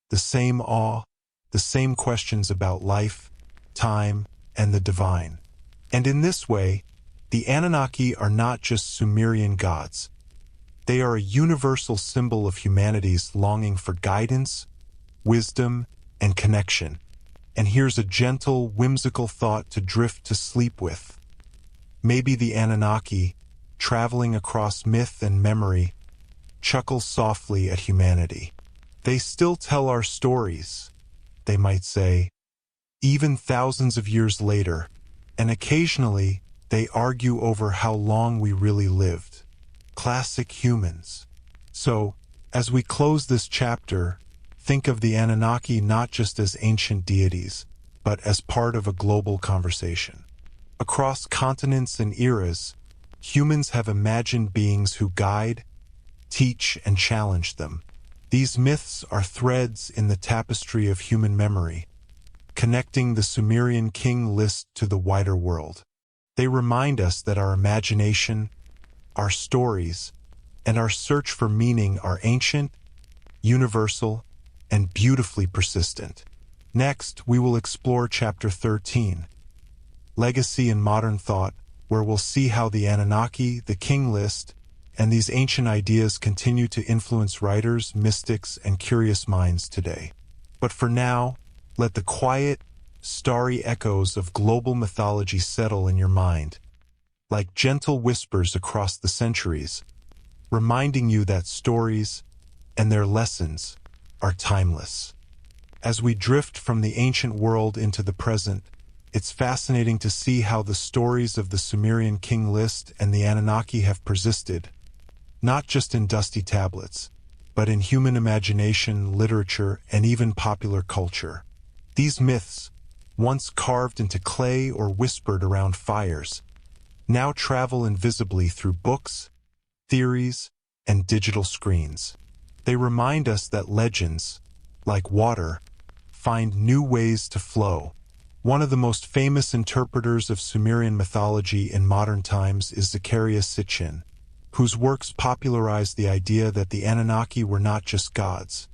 the same awe, the same questions about life, time, and the divine. And in this way, the Anunnaki are not just Sumerian gods. They are a universal symbol of humanity's longing for guidance, wisdom, and connection. And here's a gentle, whimsical thought to drift to sleep with. Maybe the Anunnaki, traveling across myth and memory, chuckle softly at humanity. They still tell our stories, they might say, even thousands of years later, and occasionally they argue over how long we really lived. Classic humans. So, as we close this chapter, think of the Anunnaki not just as ancient deities, but as part of a global conversation. Across continents and eras, humans have imagined beings who guide, teach, and challenge them. These myths are threads in the tapestry of human memory, connecting the Sumerian King List to the wider world. They remind us that our imagination, our stories, and our search for meaning are ancient, universal, and beautifully persistent. Next, we will explore Chapter 13, Legacy in Modern Thought, where we'll see how the Anunnaki, the King List, and these ancient ideas continue to influence writers, mystics, and curious minds today. But for now, let the quiet, starry echoes of global mythology settle in your mind, like gentle whispers across the centuries, reminding you that stories and their lessons are timeless. As we drift from the ancient world into the present, it's fascinating to see how the stories of the Sumerian King List and the Anunnaki have persisted, not just in dusty tablets, but in human imagination, literature, and even popular culture. These myths, once carved into clay or whispered around fires, now travel invisibly through books, theories, and digital screens. They remind us that legends, like water, find new ways to flow. One of the most famous interpreters of Sumerian mythology in modern times is Zecharia Sitchin, whose works popularized the idea that the Anunnaki were not just gods,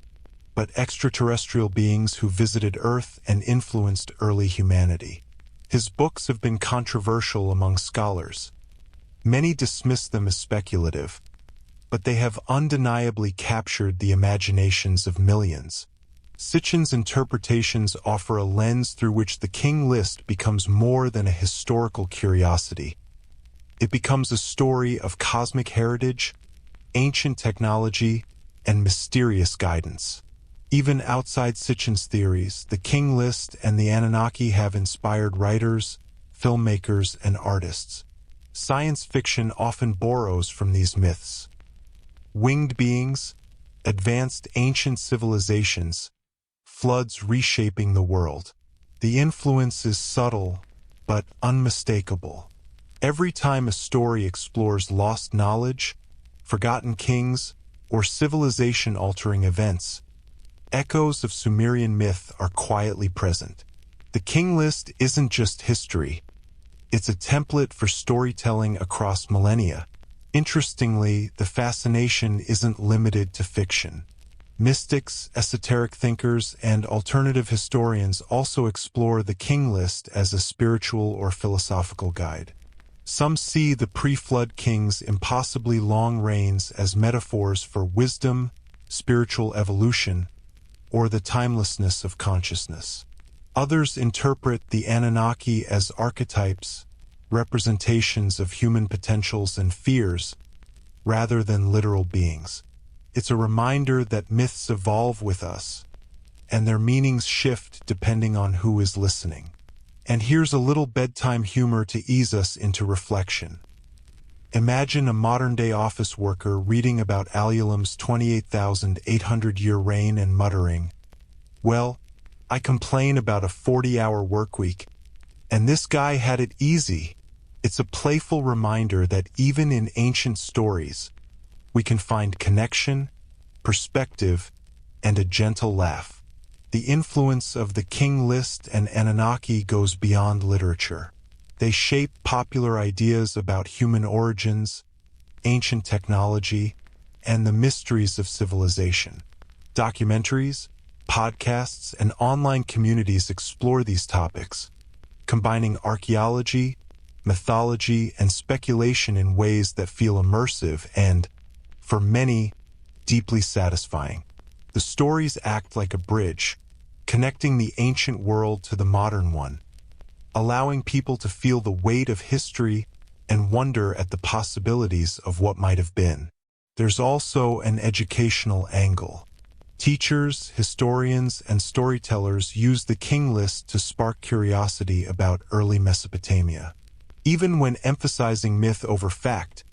but extraterrestrial beings who visited Earth and influenced early humanity. His books have been controversial among scholars. Many dismiss them as speculative, but they have undeniably captured the imaginations of millions. Sitchin's interpretations offer a lens through which the King List becomes more than a historical curiosity. It becomes a story of cosmic heritage, ancient technology, and mysterious guidance. Even outside Sitchin's theories, the King List and the Anunnaki have inspired writers, filmmakers, and artists. Science fiction often borrows from these myths. Winged beings, advanced ancient civilizations, floods reshaping the world. The influence is subtle, but unmistakable. Every time a story explores lost knowledge, forgotten kings, or civilization-altering events, echoes of Sumerian myth are quietly present. The King List isn't just history. It's a template for storytelling across millennia. Interestingly, the fascination isn't limited to fiction. Mystics, esoteric thinkers, and alternative historians also explore the King List as a spiritual or philosophical guide. Some see the pre-flood kings' impossibly long reigns as metaphors for wisdom, spiritual evolution, or the timelessness of consciousness. Others interpret the Anunnaki as archetypes, representations of human potentials and fears, rather than literal beings. It's a reminder that myths evolve with us, and their meanings shift depending on who is listening. And here's a little bedtime humor to ease us into reflection. Imagine a modern-day office worker reading about Alulim's 28,800-year reign and muttering, "Well, I complain about a 40-hour workweek, and this guy had it easy." It's a playful reminder that even in ancient stories, we can find connection, perspective, and a gentle laugh. The influence of the King List and Anunnaki goes beyond literature. They shape popular ideas about human origins, ancient technology, and the mysteries of civilization. Documentaries, podcasts, and online communities explore these topics, combining archaeology, mythology, and speculation in ways that feel immersive and, for many, deeply satisfying. The stories act like a bridge, connecting the ancient world to the modern one, allowing people to feel the weight of history and wonder at the possibilities of what might have been. There's also an educational angle. Teachers, historians, and storytellers use the King List to spark curiosity about early Mesopotamia. Even when emphasizing myth over fact,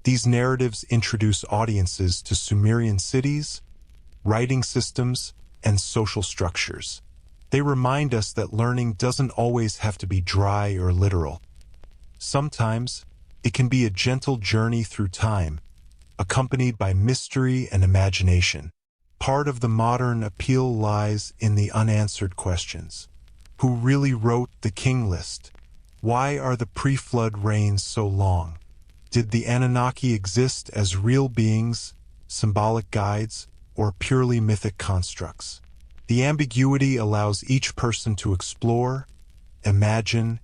these narratives introduce audiences to Sumerian cities, writing systems, and social structures. They remind us that learning doesn't always have to be dry or literal. Sometimes, it can be a gentle journey through time, accompanied by mystery and imagination. Part of the modern appeal lies in the unanswered questions. Who really wrote the King List? Why are the pre-flood reigns so long? Did the Anunnaki exist as real beings, symbolic guides, or purely mythic constructs? The ambiguity allows each person to explore, imagine,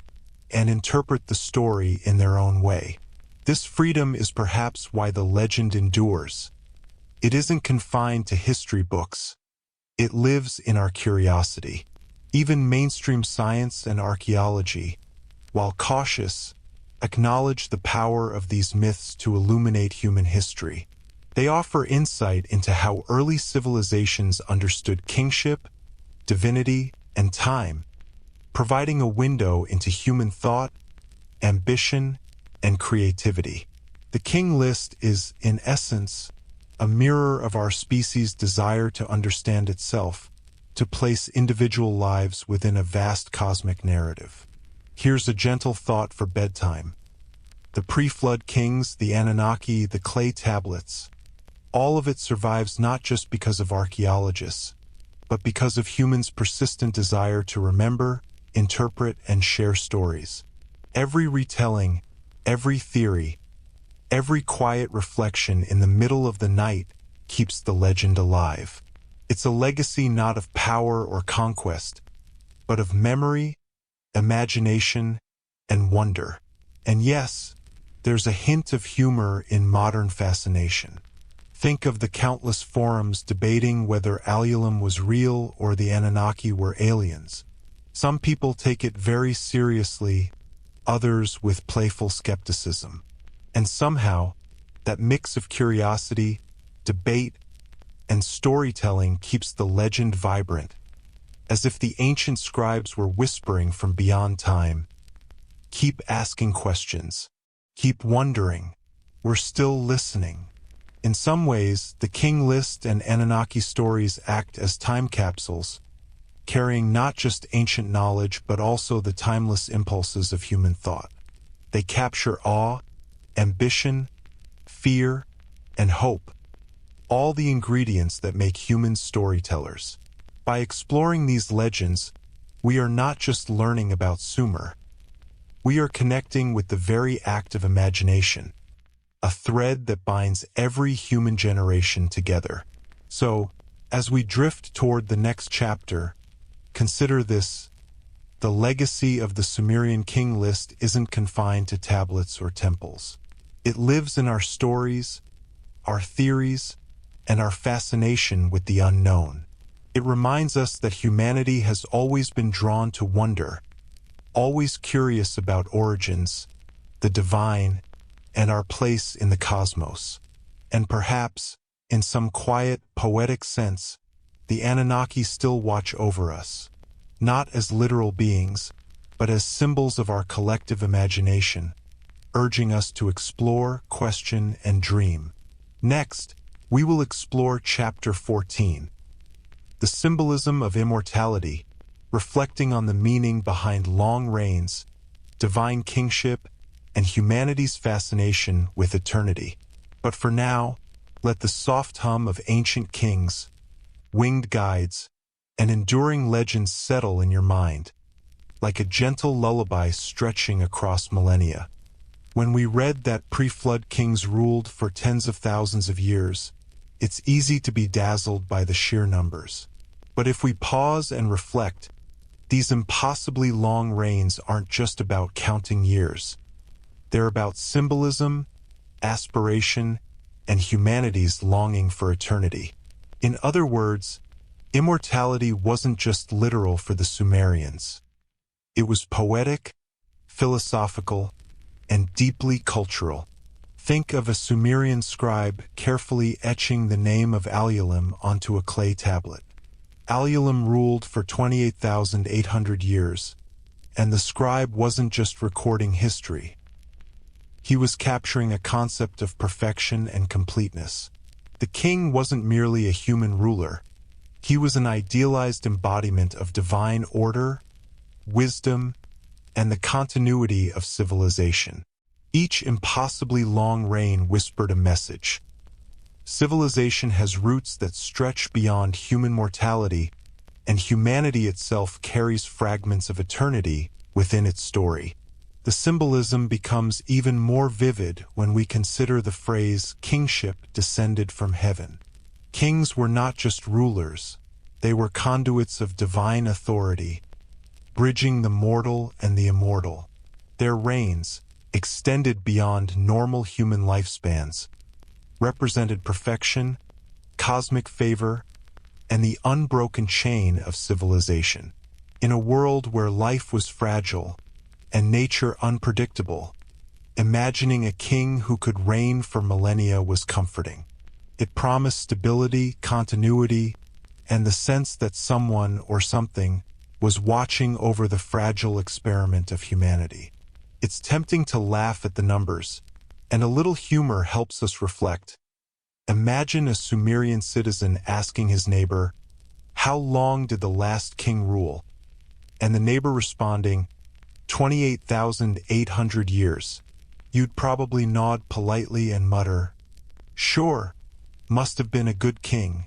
and interpret the story in their own way. This freedom is perhaps why the legend endures. It isn't confined to history books. It lives in our curiosity. Even mainstream science and archaeology, while cautious, acknowledge the power of these myths to illuminate human history. They offer insight into how early civilizations understood kingship, divinity, and time, providing a window into human thought, ambition, and creativity. The King List is, in essence, a mirror of our species' desire to understand itself, to place individual lives within a vast cosmic narrative. Here's a gentle thought for bedtime. The pre-flood kings, the Anunnaki, the clay tablets, all of it survives not just because of archaeologists, but because of humans' persistent desire to remember, interpret, and share stories. Every retelling, every theory, every quiet reflection in the middle of the night keeps the legend alive. It's a legacy not of power or conquest, but of memory, imagination, and wonder. And yes, there's a hint of humor in modern fascination. Think of the countless forums debating whether Alulim was real or the Anunnaki were aliens. Some people take it very seriously, others with playful skepticism. And somehow, that mix of curiosity, debate, and storytelling keeps the legend vibrant, as if the ancient scribes were whispering from beyond time. Keep asking questions. Keep wondering. We're still listening. In some ways, the King List and Anunnaki stories act as time capsules, carrying not just ancient knowledge but also the timeless impulses of human thought. They capture awe, ambition, fear, and hope, all the ingredients that make humans storytellers. By exploring these legends, we are not just learning about Sumer. We are connecting with the very act of imagination, a thread that binds every human generation together. So, as we drift toward the next chapter, consider this: The legacy of the Sumerian King List isn't confined to tablets or temples. It lives in our stories, our theories, and our fascination with the unknown. It reminds us that humanity has always been drawn to wonder, always curious about origins, the divine, and our place in the cosmos. And perhaps, in some quiet, poetic sense, the Anunnaki still watch over us, not as literal beings, but as symbols of our collective imagination, urging us to explore, question, and dream. Next, we will explore Chapter 14, the symbolism of immortality, reflecting on the meaning behind long reigns, divine kingship, and humanity's fascination with eternity. But for now, let the soft hum of ancient kings, winged guides, and enduring legends settle in your mind, like a gentle lullaby stretching across millennia. When we read that pre-flood kings ruled for tens of thousands of years, it's easy to be dazzled by the sheer numbers. But if we pause and reflect, these impossibly long reigns aren't just about counting years. They're about symbolism, aspiration, and humanity's longing for eternity. In other words, immortality wasn't just literal for the Sumerians. It was poetic, philosophical, and deeply cultural. Think of a Sumerian scribe carefully etching the name of Alulim onto a clay tablet. Alulim ruled for 28,800 years, and the scribe wasn't just recording history. He was capturing a concept of perfection and completeness. The king wasn't merely a human ruler. He was an idealized embodiment of divine order, wisdom, and the continuity of civilization. Each impossibly long reign whispered a message. Civilization has roots that stretch beyond human mortality, and humanity itself carries fragments of eternity within its story. The symbolism becomes even more vivid when we consider the phrase kingship descended from heaven. Kings were not just rulers, they were conduits of divine authority, bridging the mortal and the immortal. Their reigns, extended beyond normal human lifespans, represented perfection, cosmic favor, and the unbroken chain of civilization. In a world where life was fragile and nature unpredictable, imagining a king who could reign for millennia was comforting. It promised stability, continuity, and the sense that someone or something was watching over the fragile experiment of humanity. It's tempting to laugh at the numbers, and a little humor helps us reflect. Imagine a Sumerian citizen asking his neighbor, "How long did the last king rule?" And the neighbor responding, 28,800 years. You'd probably nod politely and mutter, "Sure, must have been a good king,"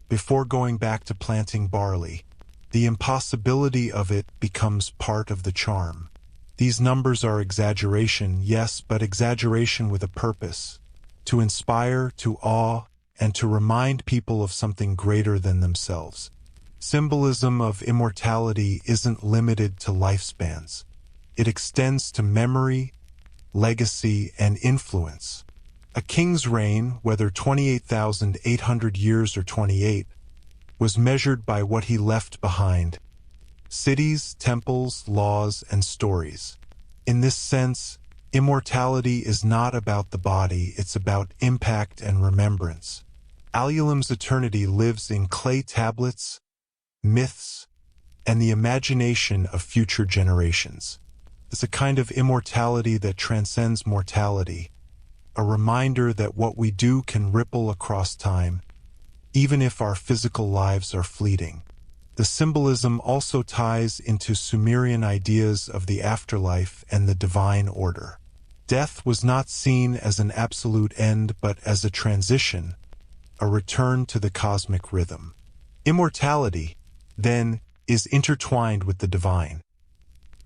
before going back to planting barley. The impossibility of it becomes part of the charm. These numbers are exaggeration, yes, but exaggeration with a purpose. To inspire, to awe, and to remind people of something greater than themselves. Symbolism of immortality isn't limited to lifespans. It extends to memory, legacy, and influence. A king's reign, whether 28,800 years or 28, was measured by what he left behind: cities, temples, laws, and stories. In this sense, immortality is not about the body, it's about impact and remembrance. Alulim's eternity lives in clay tablets, myths, and the imagination of future generations. It's a kind of immortality that transcends mortality, a reminder that what we do can ripple across time, even if our physical lives are fleeting. The symbolism also ties into Sumerian ideas of the afterlife and the divine order. Death was not seen as an absolute end, but as a transition, a return to the cosmic rhythm. Immortality, then, is intertwined with the divine.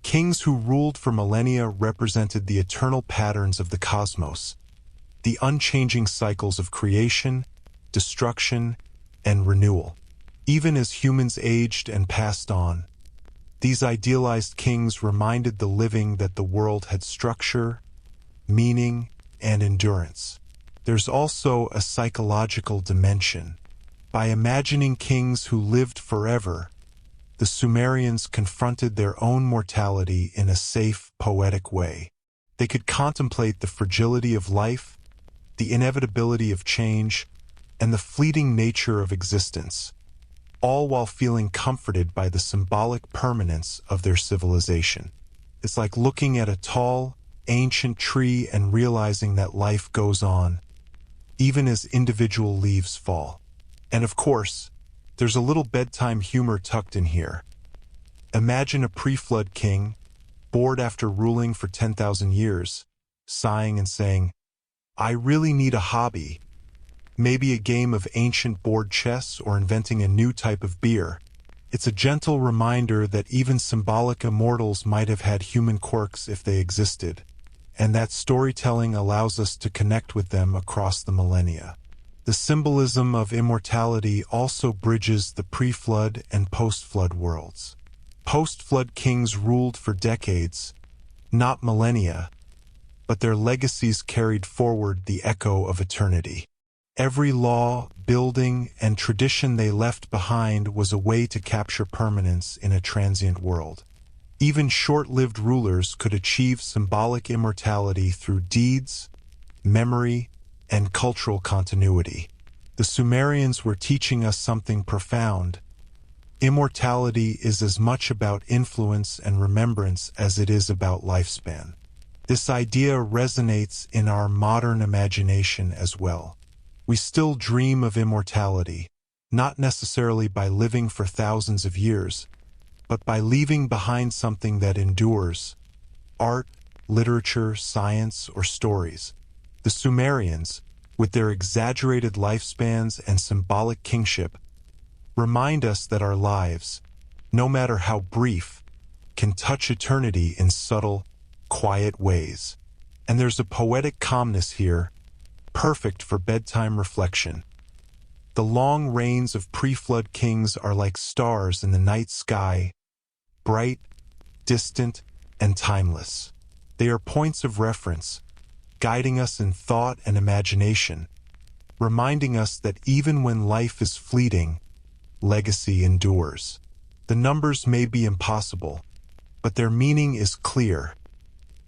Kings who ruled for millennia represented the eternal patterns of the cosmos, the unchanging cycles of creation, destruction, and renewal. Even as humans aged and passed on, These idealized kings reminded the living that the world had structure, meaning, and endurance. There's also a psychological dimension. By imagining kings who lived forever, the Sumerians confronted their own mortality in a safe, poetic way. They could contemplate the fragility of life, the inevitability of change, and the fleeting nature of existence, all while feeling comforted by the symbolic permanence of their civilization. It's like looking at a tall, ancient tree and realizing that life goes on, even as individual leaves fall. And of course, there's a little bedtime humor tucked in here. Imagine a pre-flood king, bored after ruling for 10,000 years, sighing and saying, "I really need a hobby. Maybe a game of ancient board chess or inventing a new type of beer." It's a gentle reminder that even symbolic immortals might have had human quirks if they existed, and that storytelling allows us to connect with them across the millennia. The symbolism of immortality also bridges the pre-flood and post-flood worlds. Post-flood kings ruled for decades, not millennia, but their legacies carried forward the echo of eternity. Every law, building, and tradition they left behind was a way to capture permanence in a transient world. Even short-lived rulers could achieve symbolic immortality through deeds, memory, and cultural continuity. The Sumerians were teaching us something profound. Immortality is as much about influence and remembrance as it is about lifespan. This idea resonates in our modern imagination as well. We still dream of immortality, not necessarily by living for thousands of years, but by leaving behind something that endures: art, literature, science, or stories. The Sumerians, with their exaggerated lifespans and symbolic kingship, remind us that our lives, no matter how brief, can touch eternity in subtle, quiet ways. And there's a poetic calmness here, perfect for bedtime reflection. The long reigns of pre-flood kings are like stars in the night sky, bright, distant, and timeless. They are points of reference, guiding us in thought and imagination, reminding us that even when life is fleeting, legacy endures. The numbers may be impossible, but their meaning is clear.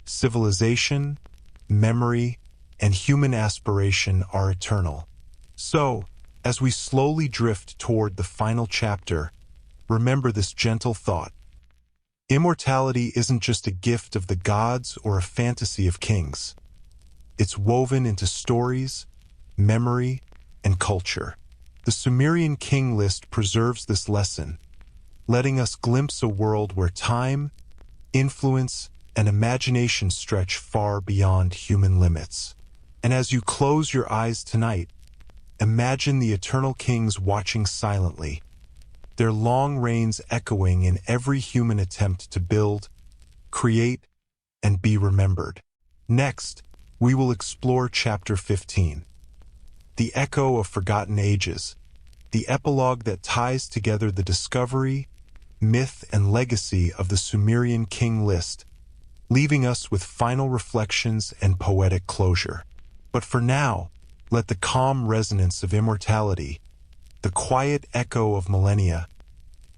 Civilization, memory, and human aspiration are eternal. So, as we slowly drift toward the final chapter, remember this gentle thought. Immortality isn't just a gift of the gods or a fantasy of kings. It's woven into stories, memory, and culture. The Sumerian King List preserves this lesson, letting us glimpse a world where time, influence, and imagination stretch far beyond human limits. And as you close your eyes tonight, imagine the eternal kings watching silently, their long reigns echoing in every human attempt to build, create, and be remembered. Next, we will explore Chapter 15, The Echo of Forgotten Ages, the epilogue that ties together the discovery, myth, and legacy of the Sumerian King List, leaving us with final reflections and poetic closure. But for now, let the calm resonance of immortality, the quiet echo of millennia,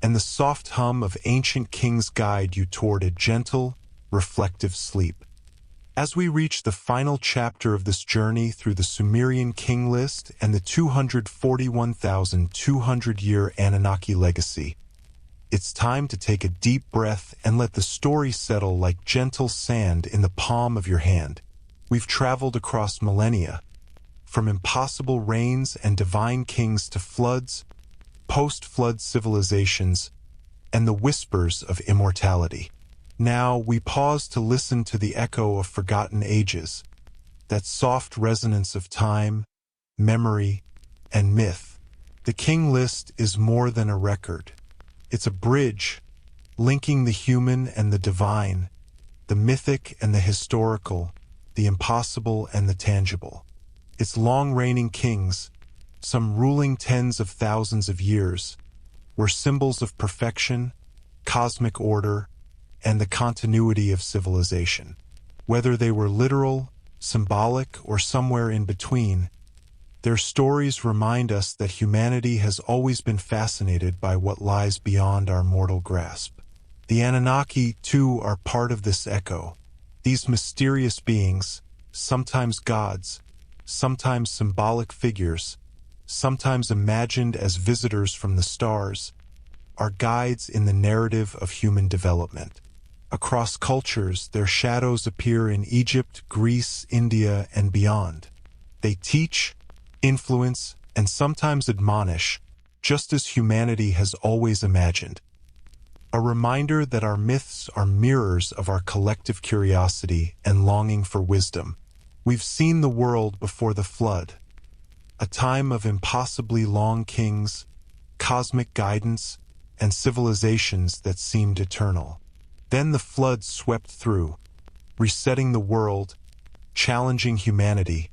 and the soft hum of ancient kings guide you toward a gentle, reflective sleep. As we reach the final chapter of this journey through the Sumerian King List and the 241,200-year Anunnaki legacy, it's time to take a deep breath and let the story settle like gentle sand in the palm of your hand. We've traveled across millennia, from impossible reigns and divine kings to floods, post-flood civilizations, and the whispers of immortality. Now we pause to listen to the echo of forgotten ages, that soft resonance of time, memory, and myth. The King List is more than a record. It's a bridge, linking the human and the divine, the mythic and the historical, the impossible and the tangible. Its long-reigning kings, some ruling tens of thousands of years, were symbols of perfection, cosmic order, and the continuity of civilization. Whether they were literal, symbolic, or somewhere in between, their stories remind us that humanity has always been fascinated by what lies beyond our mortal grasp. The Anunnaki, too, are part of this echo. These mysterious beings, sometimes gods, sometimes symbolic figures, sometimes imagined as visitors from the stars, are guides in the narrative of human development. Across cultures, their shadows appear in Egypt, Greece, India, and beyond. They teach, influence, and sometimes admonish, just as humanity has always imagined. A reminder that our myths are mirrors of our collective curiosity and longing for wisdom. We've seen the world before the flood, a time of impossibly long kings, cosmic guidance, and civilizations that seemed eternal. Then the flood swept through, resetting the world, challenging humanity,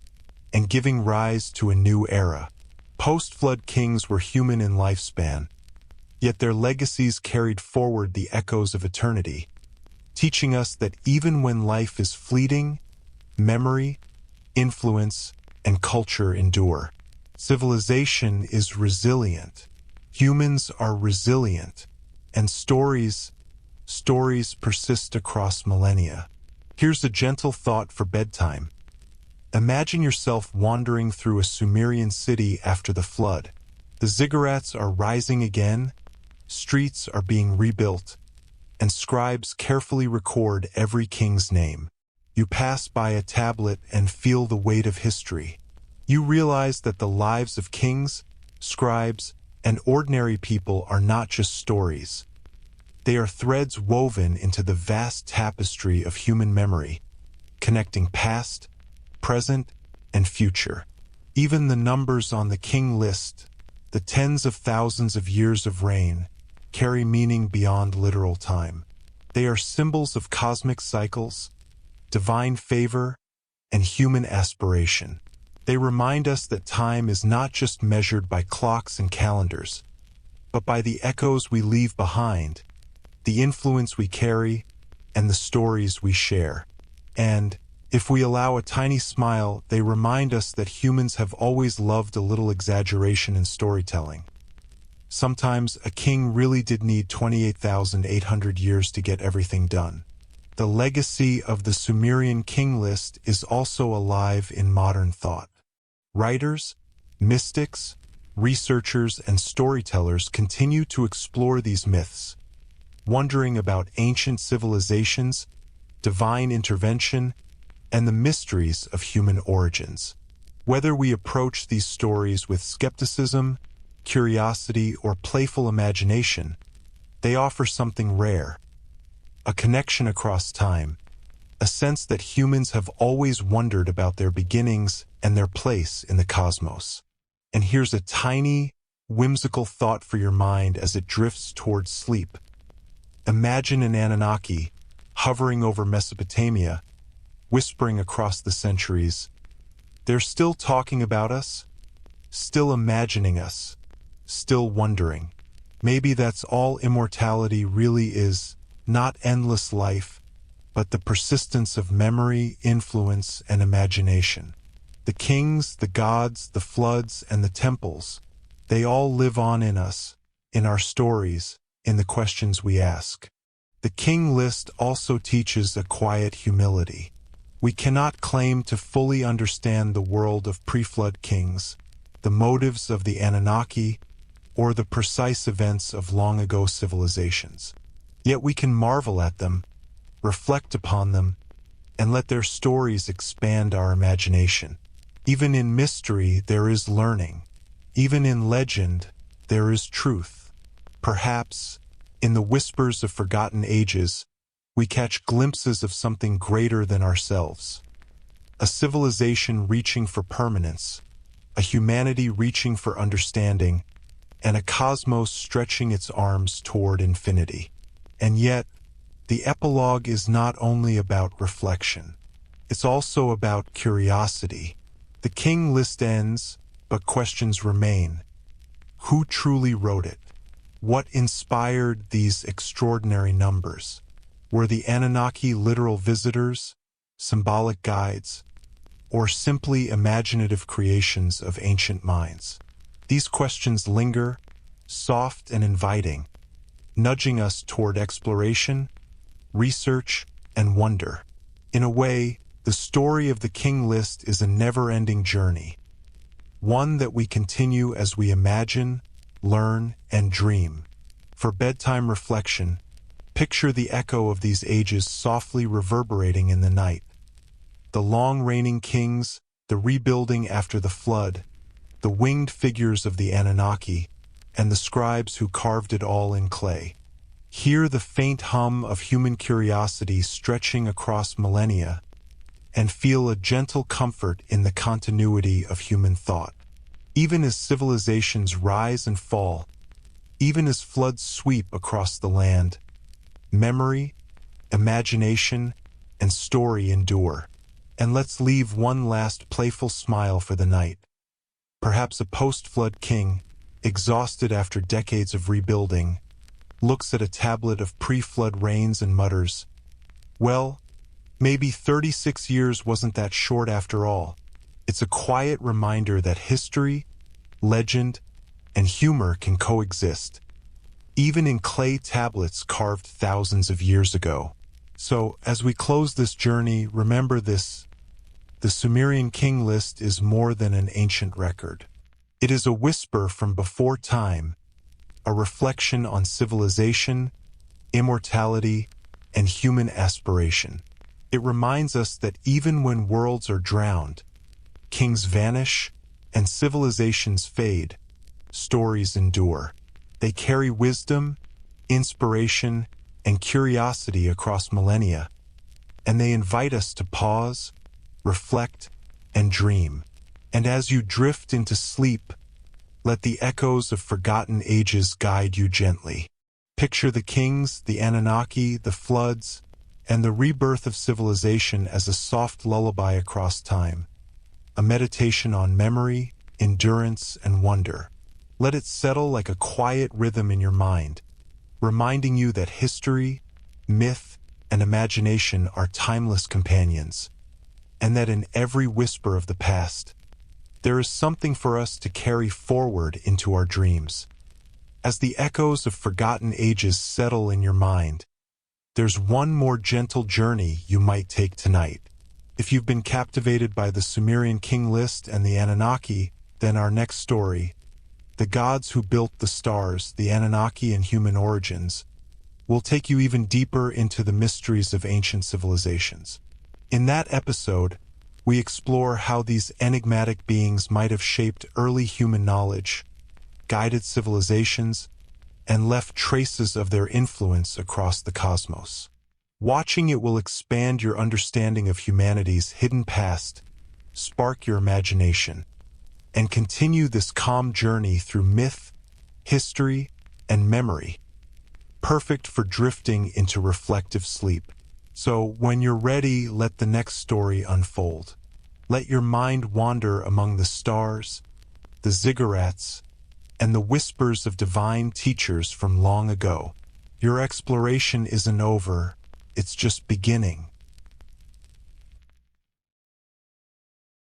and giving rise to a new era. Post-flood kings were human in lifespan, yet their legacies carried forward the echoes of eternity, teaching us that even when life is fleeting, memory, influence, and culture endure. Civilization is resilient. Humans are resilient, and stories persist across millennia. Here's a gentle thought for bedtime. Imagine yourself wandering through a Sumerian city after the flood. The ziggurats are rising again, streets are being rebuilt, and scribes carefully record every king's name. You pass by a tablet and feel the weight of history. You realize that the lives of kings, scribes, and ordinary people are not just stories. They are threads woven into the vast tapestry of human memory, connecting past, present, and future. Even the numbers on the King List, the tens of thousands of years of reign, carry meaning beyond literal time. They are symbols of cosmic cycles, divine favor, and human aspiration. They remind us that time is not just measured by clocks and calendars, but by the echoes we leave behind, the influence we carry, and the stories we share. And, if we allow a tiny smile, they remind us that humans have always loved a little exaggeration in storytelling. Sometimes a king really did need 28,800 years to get everything done. The legacy of the Sumerian King List is also alive in modern thought. Writers, mystics, researchers, and storytellers continue to explore these myths, wondering about ancient civilizations, divine intervention, and the mysteries of human origins. Whether we approach these stories with skepticism, curiosity, or playful imagination, they offer something rare: a connection across time, a sense that humans have always wondered about their beginnings and their place in the cosmos. And here's a tiny, whimsical thought for your mind as it drifts towards sleep. Imagine an Anunnaki hovering over Mesopotamia, whispering across the centuries. They're still talking about us, still imagining us, still wondering. Maybe that's all immortality really is, not endless life, but the persistence of memory, influence, and imagination. The kings, the gods, the floods, and the temples, they all live on in us, in our stories, in the questions we ask. The King List also teaches a quiet humility. We cannot claim to fully understand the world of pre-flood kings, the motives of the Anunnaki, or the precise events of long-ago civilizations. Yet we can marvel at them, reflect upon them, and let their stories expand our imagination. Even in mystery, there is learning. Even in legend, there is truth. Perhaps, in the whispers of forgotten ages, we catch glimpses of something greater than ourselves. A civilization reaching for permanence, a humanity reaching for understanding, and a cosmos stretching its arms toward infinity. And yet, the epilogue is not only about reflection. It's also about curiosity. The King List ends, but questions remain. Who truly wrote it? What inspired these extraordinary numbers? Were the Anunnaki literal visitors, symbolic guides, or simply imaginative creations of ancient minds? These questions linger, soft and inviting, nudging us toward exploration, research, and wonder. In a way, the story of the King List is a never-ending journey, one that we continue as we imagine, learn, and dream. For bedtime reflection, picture the echo of these ages softly reverberating in the night. The long reigning kings, the rebuilding after the flood, the winged figures of the Anunnaki, and the scribes who carved it all in clay. Hear the faint hum of human curiosity stretching across millennia, and feel a gentle comfort in the continuity of human thought. Even as civilizations rise and fall, even as floods sweep across the land, memory, imagination, and story endure. And let's leave one last playful smile for the night. Perhaps a post-flood king, exhausted after decades of rebuilding, looks at a tablet of pre-flood rains and mutters, "Well, maybe 36 years wasn't that short after all." It's a quiet reminder that history, legend, and humor can coexist, even in clay tablets carved thousands of years ago. So, as we close this journey, remember this: the Sumerian King List is more than an ancient record. It is a whisper from before time, a reflection on civilization, immortality, and human aspiration. It reminds us that even when worlds are drowned, kings vanish, and civilizations fade, stories endure. They carry wisdom, inspiration, and curiosity across millennia, and they invite us to pause, reflect, and dream. And as you drift into sleep, let the echoes of forgotten ages guide you gently. Picture the kings, the Anunnaki, the floods, and the rebirth of civilization as a soft lullaby across time, a meditation on memory, endurance, and wonder. Let it settle like a quiet rhythm in your mind, reminding you that history, myth, and imagination are timeless companions, and that in every whisper of the past, there is something for us to carry forward into our dreams. As the echoes of forgotten ages settle in your mind, there's one more gentle journey you might take tonight. If you've been captivated by the Sumerian King List and the Anunnaki, then our next story, The Gods Who Built the Stars, the Anunnaki and Human Origins, will take you even deeper into the mysteries of ancient civilizations. In that episode, we explore how these enigmatic beings might have shaped early human knowledge, guided civilizations, and left traces of their influence across the cosmos. Watching it will expand your understanding of humanity's hidden past, spark your imagination, and continue this calm journey through myth, history, and memory, perfect for drifting into reflective sleep. So, when you're ready, let the next story unfold. Let your mind wander among the stars, the ziggurats, and the whispers of divine teachers from long ago. Your exploration isn't over, it's just beginning.